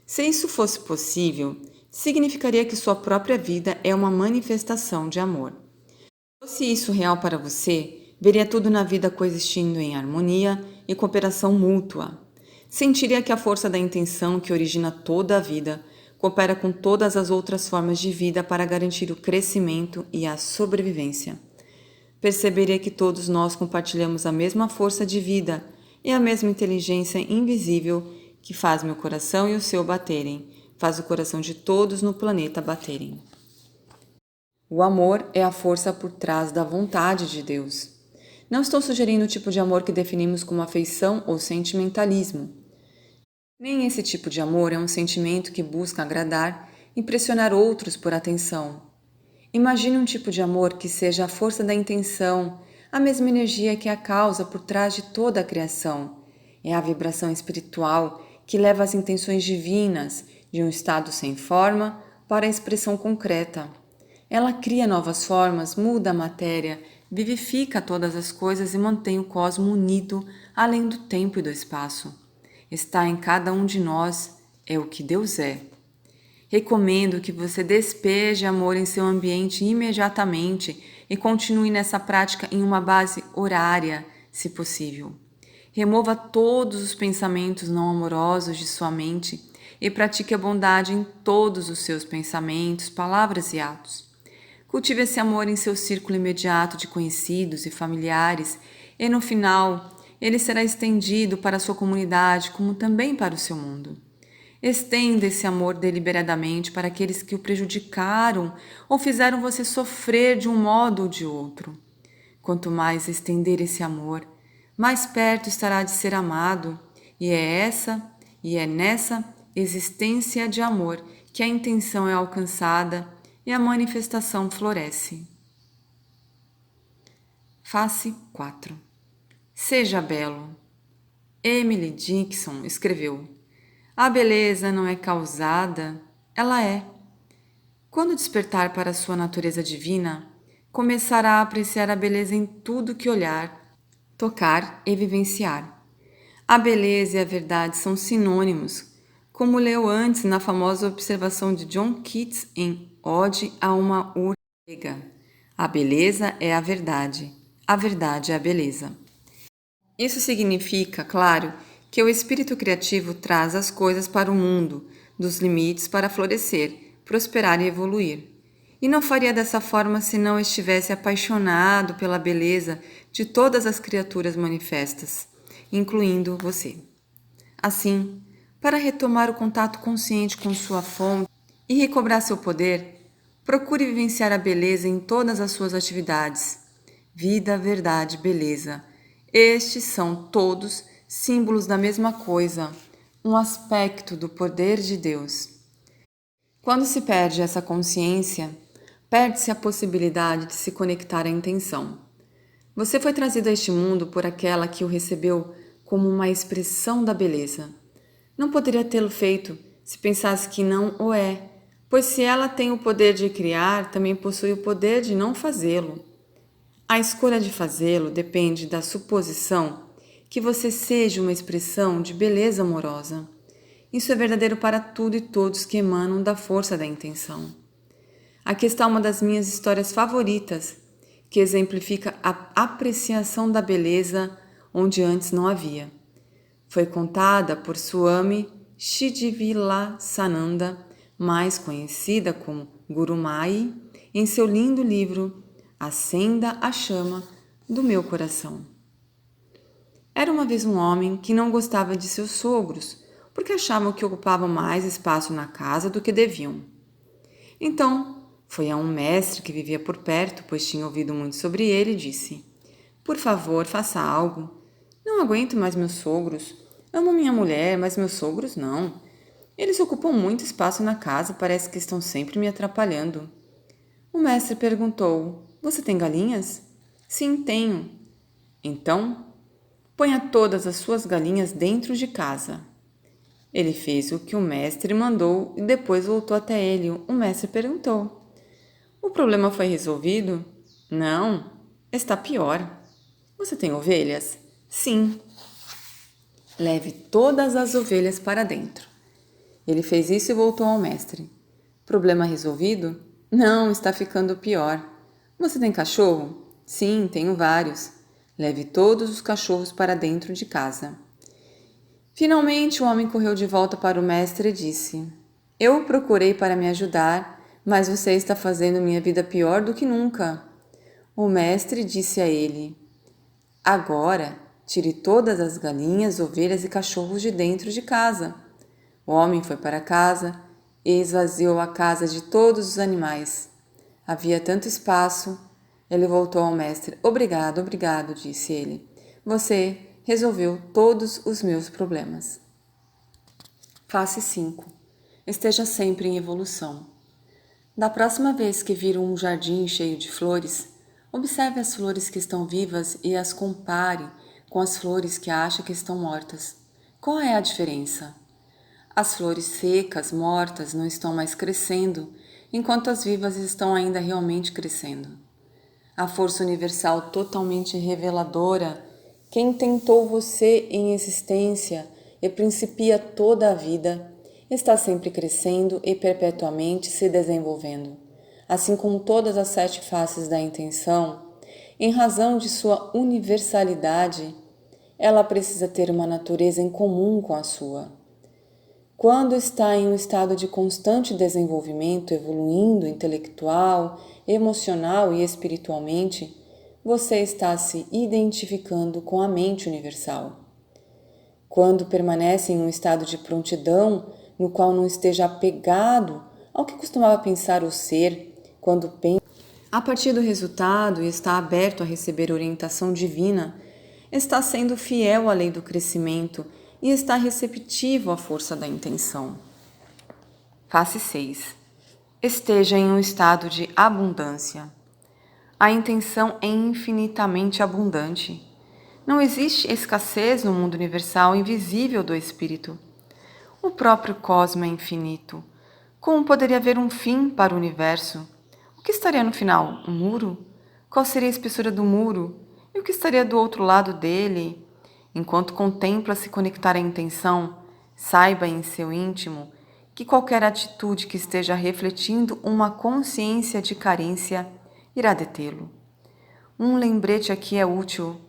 Se isso fosse possível, significaria que sua própria vida é uma manifestação de amor. Se fosse isso real para você, veria tudo na vida coexistindo em harmonia e cooperação mútua. Sentiria que a força da intenção que origina toda a vida coopera com todas as outras formas de vida para garantir o crescimento e a sobrevivência. Perceberia que todos nós compartilhamos a mesma força de vida e a mesma inteligência invisível que faz meu coração e o seu baterem, faz o coração de todos no planeta baterem. O amor é a força por trás da vontade de Deus. Não estou sugerindo o tipo de amor que definimos como afeição ou sentimentalismo. Nem esse tipo de amor é um sentimento que busca agradar e impressionar outros por atenção. Imagine um tipo de amor que seja a força da intenção, a mesma energia que é a causa por trás de toda a criação. É a vibração espiritual que leva as intenções divinas de um estado sem forma para a expressão concreta. Ela cria novas formas, muda a matéria, vivifica todas as coisas e mantém o cosmo unido além do tempo e do espaço. Está em cada um de nós, é o que Deus é. Recomendo que você despeje amor em seu ambiente imediatamente e continue nessa prática em uma base horária, se possível. Remova todos os pensamentos não amorosos de sua mente e pratique a bondade em todos os seus pensamentos, palavras e atos. Cultive esse amor em seu círculo imediato de conhecidos e familiares e, no final, ele será estendido para a sua comunidade como também para o seu mundo. Estenda esse amor deliberadamente para aqueles que o prejudicaram ou fizeram você sofrer de um modo ou de outro. Quanto mais estender esse amor, mais perto estará de ser amado, e é nessa existência de amor que a intenção é alcançada e a manifestação floresce. Face 4. Seja belo. Emily Dickinson escreveu: a beleza não é causada, ela é. Quando despertar para a sua natureza divina, começará a apreciar a beleza em tudo que olhar, tocar e vivenciar. A beleza e a verdade são sinônimos, como leu antes na famosa observação de John Keats em Ode a uma Urega. A beleza é a verdade é a beleza. Isso significa, claro, que o espírito criativo traz as coisas para o mundo, dos limites para florescer, prosperar e evoluir. E não faria dessa forma se não estivesse apaixonado pela beleza de todas as criaturas manifestas, incluindo você. Assim, para retomar o contato consciente com sua fonte e recobrar seu poder, procure vivenciar a beleza em todas as suas atividades. Vida, verdade, beleza. Estes são todos símbolos da mesma coisa, um aspecto do poder de Deus. Quando se perde essa consciência, perde-se a possibilidade de se conectar à intenção. Você foi trazido a este mundo por aquela que o recebeu como uma expressão da beleza. Não poderia tê-lo feito se pensasse que não o é, pois se ela tem o poder de criar, também possui o poder de não fazê-lo. A escolha de fazê-lo depende da suposição que você seja uma expressão de beleza amorosa. Isso é verdadeiro para tudo e todos que emanam da força da intenção. Aqui está uma das minhas histórias favoritas, que exemplifica a apreciação da beleza onde antes não havia. Foi contada por Swami Shidivilasananda, mais conhecida como Guru Mai, em seu lindo livro Acenda a Chama do Meu Coração. Era uma vez um homem que não gostava de seus sogros, porque achavam que ocupavam mais espaço na casa do que deviam. Então, foi a um mestre que vivia por perto, pois tinha ouvido muito sobre ele, e disse: por favor, faça algo. Não aguento mais meus sogros. Amo minha mulher, mas meus sogros não. Eles ocupam muito espaço na casa, parece que estão sempre me atrapalhando. O mestre perguntou: você tem galinhas? Sim, tenho. Então, ponha todas as suas galinhas dentro de casa. Ele fez o que o mestre mandou e depois voltou até ele. O mestre perguntou: o problema foi resolvido? Não, está pior. Você tem ovelhas? Sim. Leve todas as ovelhas para dentro. Ele fez isso e voltou ao mestre. Problema resolvido? Não, está ficando pior. Você tem cachorro? Sim, tenho vários. Leve todos os cachorros para dentro de casa. Finalmente o homem correu de volta para o mestre e disse: eu o procurei para me ajudar, mas você está fazendo minha vida pior do que nunca. O mestre disse a ele: agora tire todas as galinhas, ovelhas e cachorros de dentro de casa. O homem foi para casa e esvaziou a casa de todos os animais. Havia tanto espaço. Ele voltou ao mestre. Obrigado, obrigado, disse ele. Você resolveu todos os meus problemas. Face 5. Esteja sempre em evolução. Da próxima vez que vir um jardim cheio de flores, Observe as flores que estão vivas e as compare com as flores que acha que estão mortas. Qual é a diferença? As flores secas, mortas, não estão mais crescendo, enquanto as vivas estão ainda realmente crescendo. A força universal totalmente reveladora, quem tentou você em existência e principia toda a vida, está sempre crescendo e perpetuamente se desenvolvendo. Assim como todas as 7 faces da intenção, em razão de sua universalidade, ela precisa ter uma natureza em comum com a sua. Quando está em um estado de constante desenvolvimento, evoluindo intelectual, emocional e espiritualmente, você está se identificando com a mente universal. Quando permanece em um estado de prontidão, no qual não esteja apegado ao que costumava pensar o ser, quando pensa a partir do resultado e está aberto a receber orientação divina, está sendo fiel à lei do crescimento e está receptivo à força da intenção. Face 6. Esteja em um estado de abundância. A intenção é infinitamente abundante. Não existe escassez no mundo universal invisível do espírito. O próprio cosmo é infinito. Como poderia haver um fim para o universo? O que estaria no final? Um muro? Qual seria a espessura do muro? E o que estaria do outro lado dele? Enquanto contempla se conectar à intenção, saiba em seu íntimo que qualquer atitude que esteja refletindo uma consciência de carência irá detê-lo. Um lembrete aqui é útil.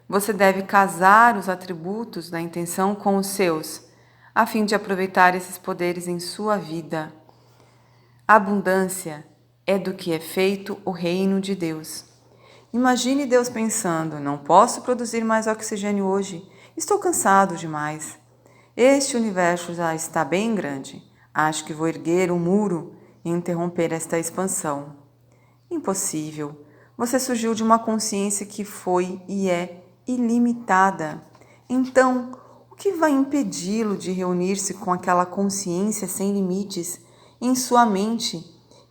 Você deve casar os atributos da intenção com os seus, a fim de aproveitar esses poderes em sua vida. Abundância é do que é feito o reino de Deus. Imagine Deus pensando: não posso produzir mais oxigênio hoje, estou cansado demais. Este universo já está bem grande. Acho que vou erguer um muro e interromper esta expansão. Impossível. Você surgiu de uma consciência que foi e é ilimitada. Então, o que vai impedi-lo de reunir-se com aquela consciência sem limites em sua mente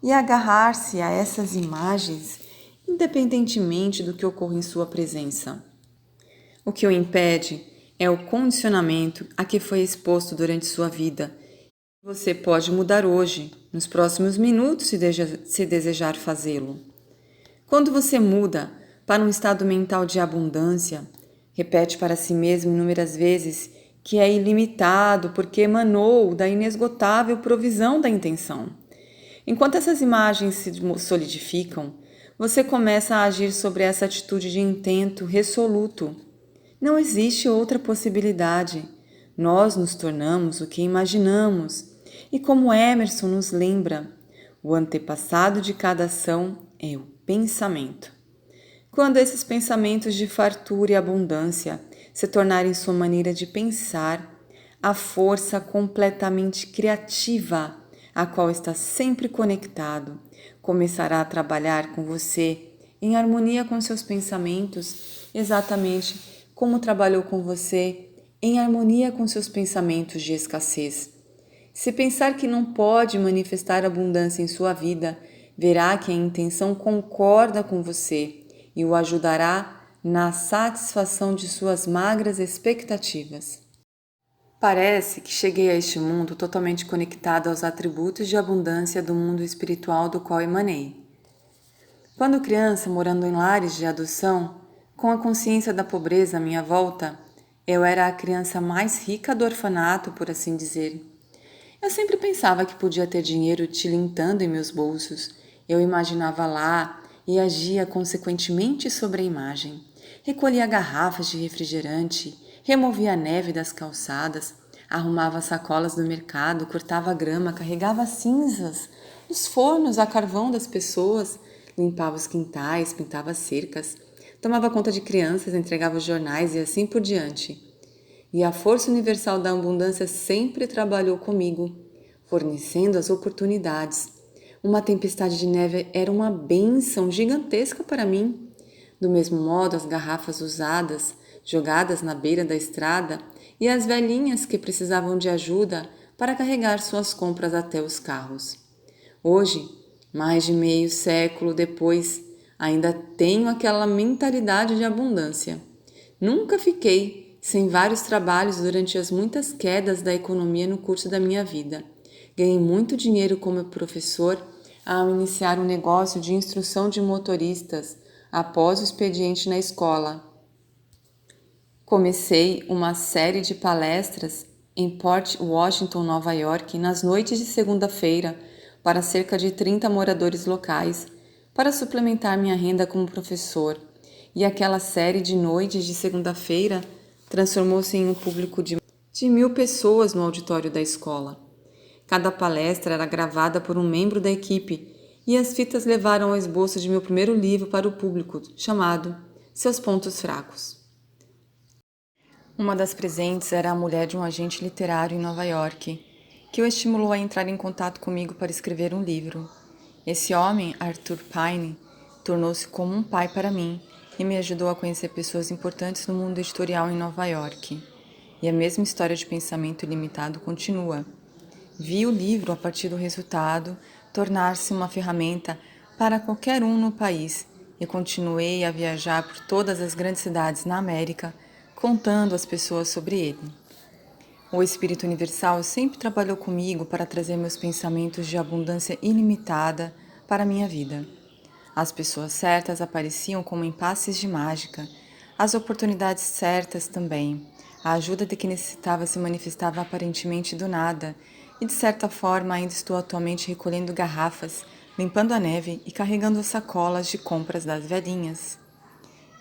e agarrar-se a essas imagens, independentemente do que ocorra em sua presença? O que o impede é o condicionamento a que foi exposto durante sua vida. Você pode mudar hoje, nos próximos minutos, se desejar fazê-lo. Quando você muda para um estado mental de abundância, repete para si mesmo inúmeras vezes que é ilimitado porque emanou da inesgotável provisão da intenção. Enquanto essas imagens se solidificam, você começa a agir sobre essa atitude de intento resoluto. Não existe outra possibilidade. Nós nos tornamos o que imaginamos. E como Emerson nos lembra, o antepassado de cada ação é o pensamento. Quando esses pensamentos de fartura e abundância se tornarem sua maneira de pensar, a força completamente criativa, a qual está sempre conectado, começará a trabalhar com você em harmonia com seus pensamentos, exatamente como trabalhou com você em harmonia com seus pensamentos de escassez. Se pensar que não pode manifestar abundância em sua vida, verá que a intenção concorda com você e o ajudará na satisfação de suas magras expectativas. Parece que cheguei a este mundo totalmente conectado aos atributos de abundância do mundo espiritual do qual emanei. Quando criança, morando em lares de adoção, com a consciência da pobreza à minha volta, eu era a criança mais rica do orfanato, por assim dizer. Eu sempre pensava que podia ter dinheiro tilintando em meus bolsos. Eu imaginava lá e agia consequentemente sobre a imagem. Recolhia garrafas de refrigerante, removia a neve das calçadas, arrumava sacolas do mercado, cortava grama, carregava cinzas dos fornos a carvão das pessoas, limpava os quintais, pintava cercas, tomava conta de crianças, entregava os jornais e assim por diante. E a força universal da abundância sempre trabalhou comigo, fornecendo as oportunidades. Uma tempestade de neve era uma bênção gigantesca para mim. Do mesmo modo, as garrafas usadas, jogadas na beira da estrada, e as velhinhas que precisavam de ajuda para carregar suas compras até os carros. Hoje, mais de meio século depois, Ainda tenho aquela mentalidade de abundância. Nunca fiquei sem vários trabalhos durante as muitas quedas da economia no curso da minha vida. Ganhei muito dinheiro como professor ao iniciar um negócio de instrução de motoristas após o expediente na escola. Comecei uma série de palestras em Port Washington, Nova York, nas noites de segunda-feira para cerca de 30 moradores locais, para suplementar minha renda como professor. E aquela série de noites de segunda-feira transformou-se em um público de 1.000 pessoas no auditório da escola. Cada palestra era gravada por um membro da equipe e as fitas levaram ao esboço de meu primeiro livro para o público, chamado Seus Pontos Fracos. Uma das presentes era a mulher de um agente literário em Nova York, que o estimulou a entrar em contato comigo para escrever um livro. Esse homem, Arthur Pine, tornou-se como um pai para mim e me ajudou a conhecer pessoas importantes no mundo editorial em Nova York. E a mesma história de pensamento ilimitado continua. Vi o livro, a partir do resultado, tornar-se uma ferramenta para qualquer um no país e continuei a viajar por todas as grandes cidades na América, contando às pessoas sobre ele. O Espírito Universal sempre trabalhou comigo para trazer meus pensamentos de abundância ilimitada para a minha vida. As pessoas certas apareciam como em passes de mágica, as oportunidades certas também. A ajuda de que necessitava se manifestava aparentemente do nada, e de certa forma ainda estou atualmente recolhendo garrafas, limpando a neve e carregando as sacolas de compras das velhinhas.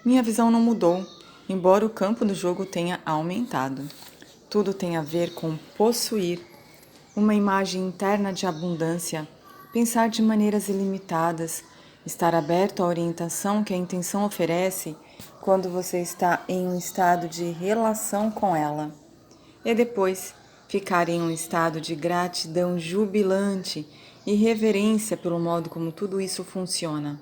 Minha visão não mudou, embora o campo do jogo tenha aumentado. Tudo tem a ver com possuir uma imagem interna de abundância, pensar de maneiras ilimitadas, estar aberto à orientação que a intenção oferece quando você está em um estado de relação com ela. E depois, ficar em um estado de gratidão jubilante e reverência pelo modo como tudo isso funciona.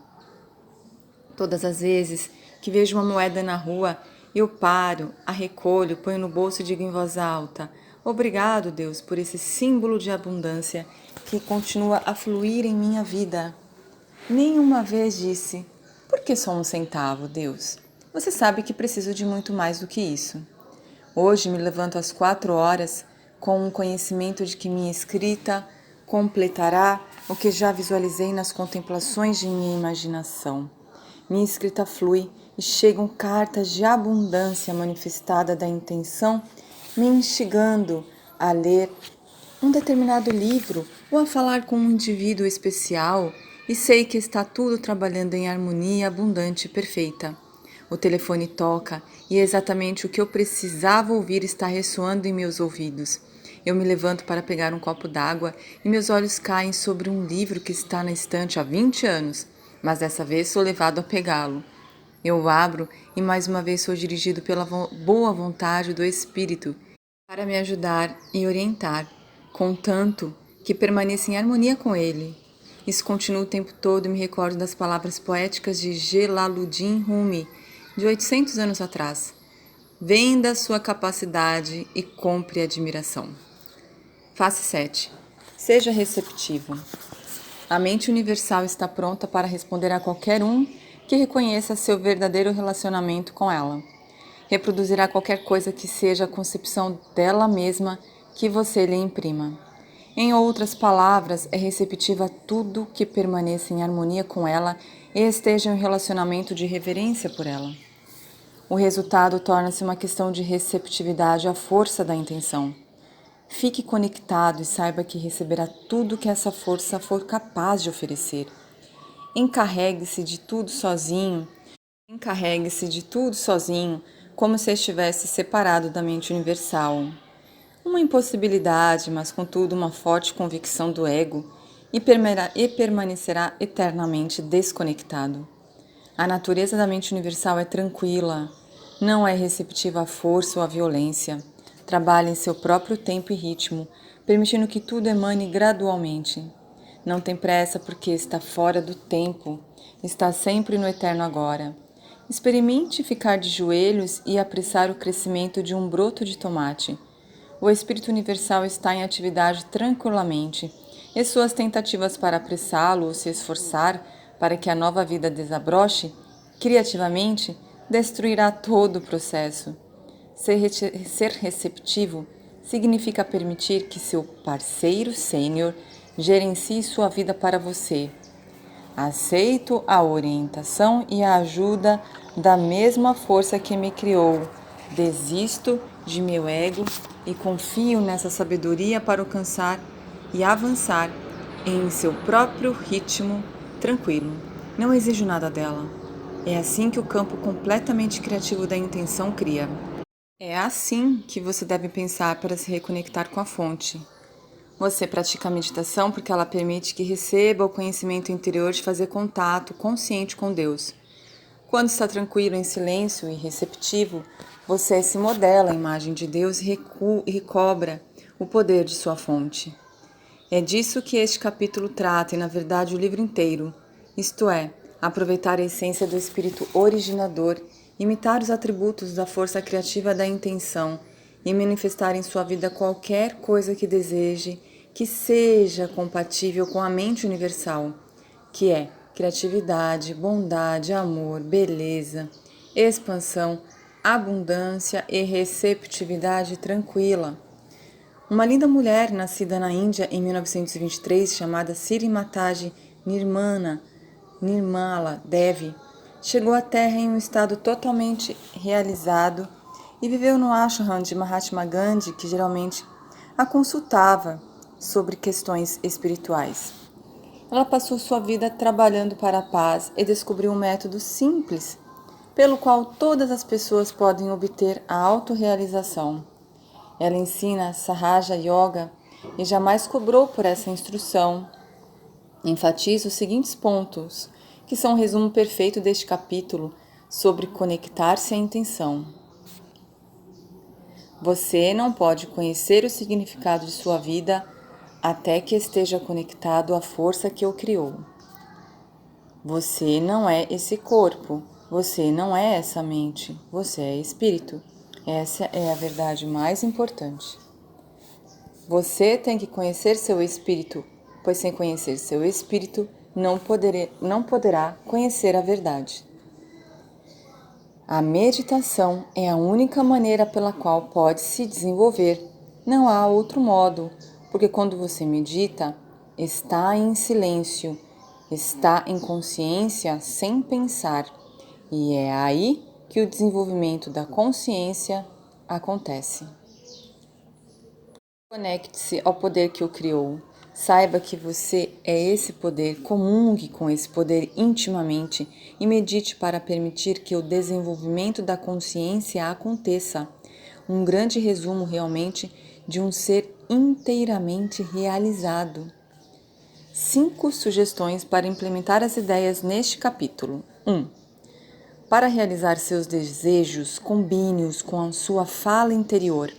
Todas as vezes que vejo uma moeda na rua, eu paro, a recolho, ponho no bolso e digo em voz alta: obrigado, Deus, por esse símbolo de abundância que continua a fluir em minha vida. Nenhuma vez disse: por que só um centavo, Deus? Você sabe que preciso de muito mais do que isso. Hoje me levanto às 4 horas com um conhecimento de que minha escrita completará o que já visualizei nas contemplações de minha imaginação. Minha escrita flui e chegam cartas de abundância manifestada da intenção, me instigando a ler um determinado livro ou a falar com um indivíduo especial, e sei que está tudo trabalhando em harmonia abundante e perfeita. O telefone toca e é exatamente o que eu precisava ouvir está ressoando em meus ouvidos. Eu me levanto para pegar um copo d'água e meus olhos caem sobre um livro que está na estante há 20 anos, mas dessa vez sou levado a pegá-lo. Eu o abro e mais uma vez sou dirigido pela boa vontade do Espírito para me ajudar e orientar, contanto que permaneça em harmonia com ele. Isso continua o tempo todo e me recordo das palavras poéticas de Jalaluddin Rumi, de 800 anos atrás. Venda sua capacidade e compre admiração. Face 7. Seja receptivo. A mente universal está pronta para responder a qualquer um que reconheça seu verdadeiro relacionamento com ela. Reproduzirá qualquer coisa que seja a concepção dela mesma que você lhe imprima. Em outras palavras, é receptiva a tudo que permaneça em harmonia com ela e esteja em relacionamento de reverência por ela. O resultado torna-se uma questão de receptividade à força da intenção. Fique conectado e saiba que receberá tudo que essa força for capaz de oferecer. Encarregue-se de tudo sozinho, como se estivesse separado da mente universal. Uma impossibilidade, mas contudo uma forte convicção do ego, e permanecerá eternamente desconectado. A natureza da mente universal é tranquila, não é receptiva à força ou à violência. Trabalha em seu próprio tempo e ritmo, permitindo que tudo emane gradualmente. Não tem pressa porque está fora do tempo, está sempre no eterno agora. Experimente ficar de joelhos e apressar o crescimento de um broto de tomate. O Espírito Universal está em atividade tranquilamente, e suas tentativas para apressá-lo ou se esforçar para que a nova vida desabroche, criativamente, destruirá todo o processo. Ser receptivo significa permitir que seu parceiro sênior gerencie sua vida para você. Aceito a orientação e a ajuda da mesma força que me criou. Desisto de meu ego e confio nessa sabedoria para alcançar e avançar em seu próprio ritmo tranquilo. Não exijo nada dela. É assim que o campo completamente criativo da intenção cria. É assim que você deve pensar para se reconectar com a fonte. Você pratica a meditação porque ela permite que receba o conhecimento interior de fazer contato consciente com Deus. Quando está tranquilo, em silêncio e receptivo, você se modela a imagem de Deus e recobra o poder de sua fonte. É disso que este capítulo trata e, na verdade, o livro inteiro, isto é, aproveitar a essência do espírito originador, imitar os atributos da força criativa da intenção e manifestar em sua vida qualquer coisa que deseje que seja compatível com a mente universal, que é criatividade, bondade, amor, beleza, expansão, abundância e receptividade tranquila. Uma linda mulher nascida na Índia em 1923, chamada Srimataji Nirmala Devi, chegou à Terra em um estado totalmente realizado e viveu no ashram de Mahatma Gandhi, que geralmente a consultava sobre questões espirituais. Ela passou sua vida trabalhando para a paz e descobriu um método simples pelo qual todas as pessoas podem obter a autorrealização. Ela ensina Sahaja Yoga e jamais cobrou por essa instrução. Enfatiza os seguintes pontos, que são um resumo perfeito deste capítulo sobre conectar-se à intenção. Você não pode conhecer o significado de sua vida até que esteja conectado à força que o criou. Você não é esse corpo, você não é essa mente, você é espírito. Essa é a verdade mais importante. Você tem que conhecer seu espírito, pois sem conhecer seu espírito, não poderá conhecer a verdade. A meditação é a única maneira pela qual pode se desenvolver. Não há outro modo, porque quando você medita, está em silêncio, está em consciência sem pensar, e é aí que o desenvolvimento da consciência acontece. Conecte-se ao poder que o criou. Saiba que você é esse poder, comungue com esse poder intimamente e medite para permitir que o desenvolvimento da consciência aconteça. Um grande resumo realmente de um ser inteiramente realizado. 5 sugestões para implementar as ideias neste capítulo. 1. Para realizar seus desejos, combine-os com a sua fala interior.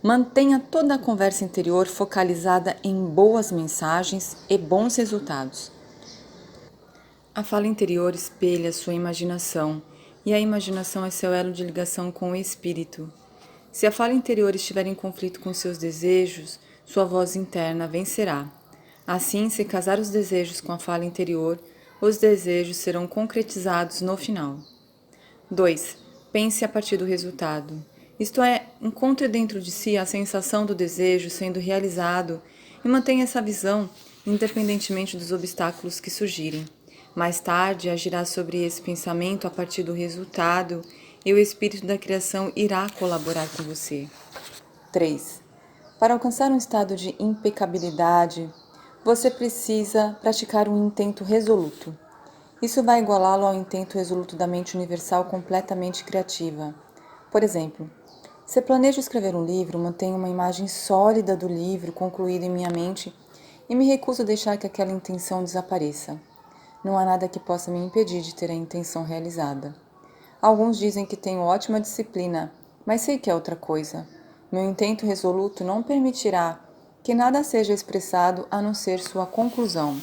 Mantenha toda a conversa interior focalizada em boas mensagens e bons resultados. A fala interior espelha sua imaginação, e a imaginação é seu elo de ligação com o espírito. Se a fala interior estiver em conflito com seus desejos, sua voz interna vencerá. Assim, se casar os desejos com a fala interior, os desejos serão concretizados no final. 2. Pense a partir do resultado. Isto é, encontre dentro de si a sensação do desejo sendo realizado e mantenha essa visão independentemente dos obstáculos que surgirem. Mais tarde, agirá sobre esse pensamento a partir do resultado e o espírito da criação irá colaborar com você. 3. Para alcançar um estado de impecabilidade, você precisa praticar um intento resoluto. Isso vai igualá-lo ao intento resoluto da mente universal completamente criativa. Por exemplo, se planejo escrever um livro, mantenho uma imagem sólida do livro concluído em minha mente e me recuso a deixar que aquela intenção desapareça. Não há nada que possa me impedir de ter a intenção realizada. Alguns dizem que tenho ótima disciplina, mas sei que é outra coisa. Meu intento resoluto não permitirá que nada seja expressado a não ser sua conclusão.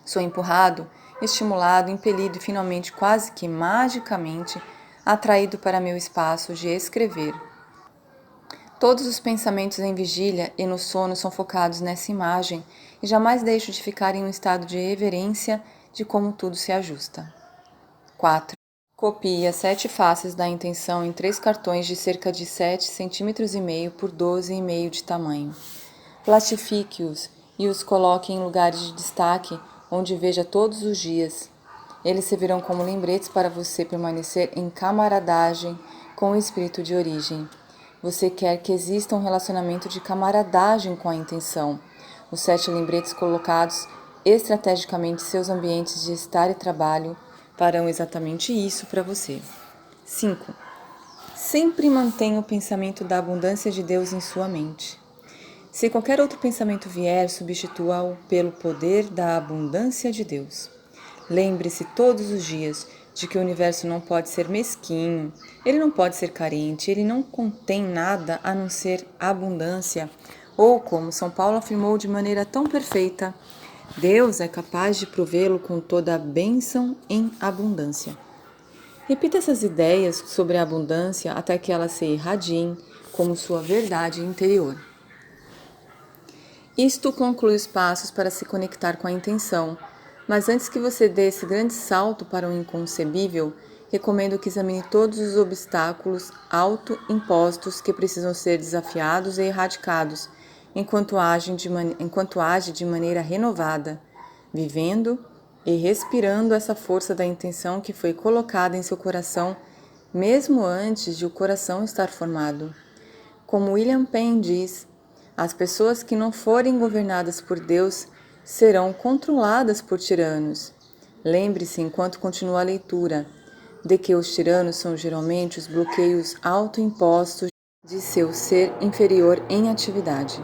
Sou empurrado, estimulado, impelido e finalmente, quase que magicamente, atraído para meu espaço de escrever. Todos os pensamentos em vigília e no sono são focados nessa imagem e jamais deixo de ficar em um estado de reverência de como tudo se ajusta. 4. Copie as 7 faces da intenção em 3 cartões de cerca de 7,5 cm por 12,5 de tamanho. Plastifique-os e os coloque em lugares de destaque onde veja todos os dias. Eles servirão como lembretes para você permanecer em camaradagem com o espírito de origem. Você quer que exista um relacionamento de camaradagem com a intenção. Os 7 lembretes colocados estrategicamente em seus ambientes de estar e trabalho farão exatamente isso para você. 5. Sempre mantenha o pensamento da abundância de Deus em sua mente. Se qualquer outro pensamento vier, substitua-o pelo poder da abundância de Deus. Lembre-se todos os dias de que o universo não pode ser mesquinho, ele não pode ser carente, ele não contém nada a não ser abundância. Ou, como São Paulo afirmou de maneira tão perfeita, Deus é capaz de provê-lo com toda a bênção em abundância. Repita essas ideias sobre a abundância até que elas se irradiem como sua verdade interior. Isto conclui os passos para se conectar com a intenção, mas antes que você dê esse grande salto para o inconcebível, recomendo que examine todos os obstáculos autoimpostos que precisam ser desafiados e erradicados, enquanto age de maneira renovada, vivendo e respirando essa força da intenção que foi colocada em seu coração, mesmo antes de o coração estar formado. Como William Penn diz, as pessoas que não forem governadas por Deus serão controladas por tiranos. Lembre-se, enquanto continua a leitura, de que os tiranos são geralmente os bloqueios autoimpostos de seu ser inferior em atividade.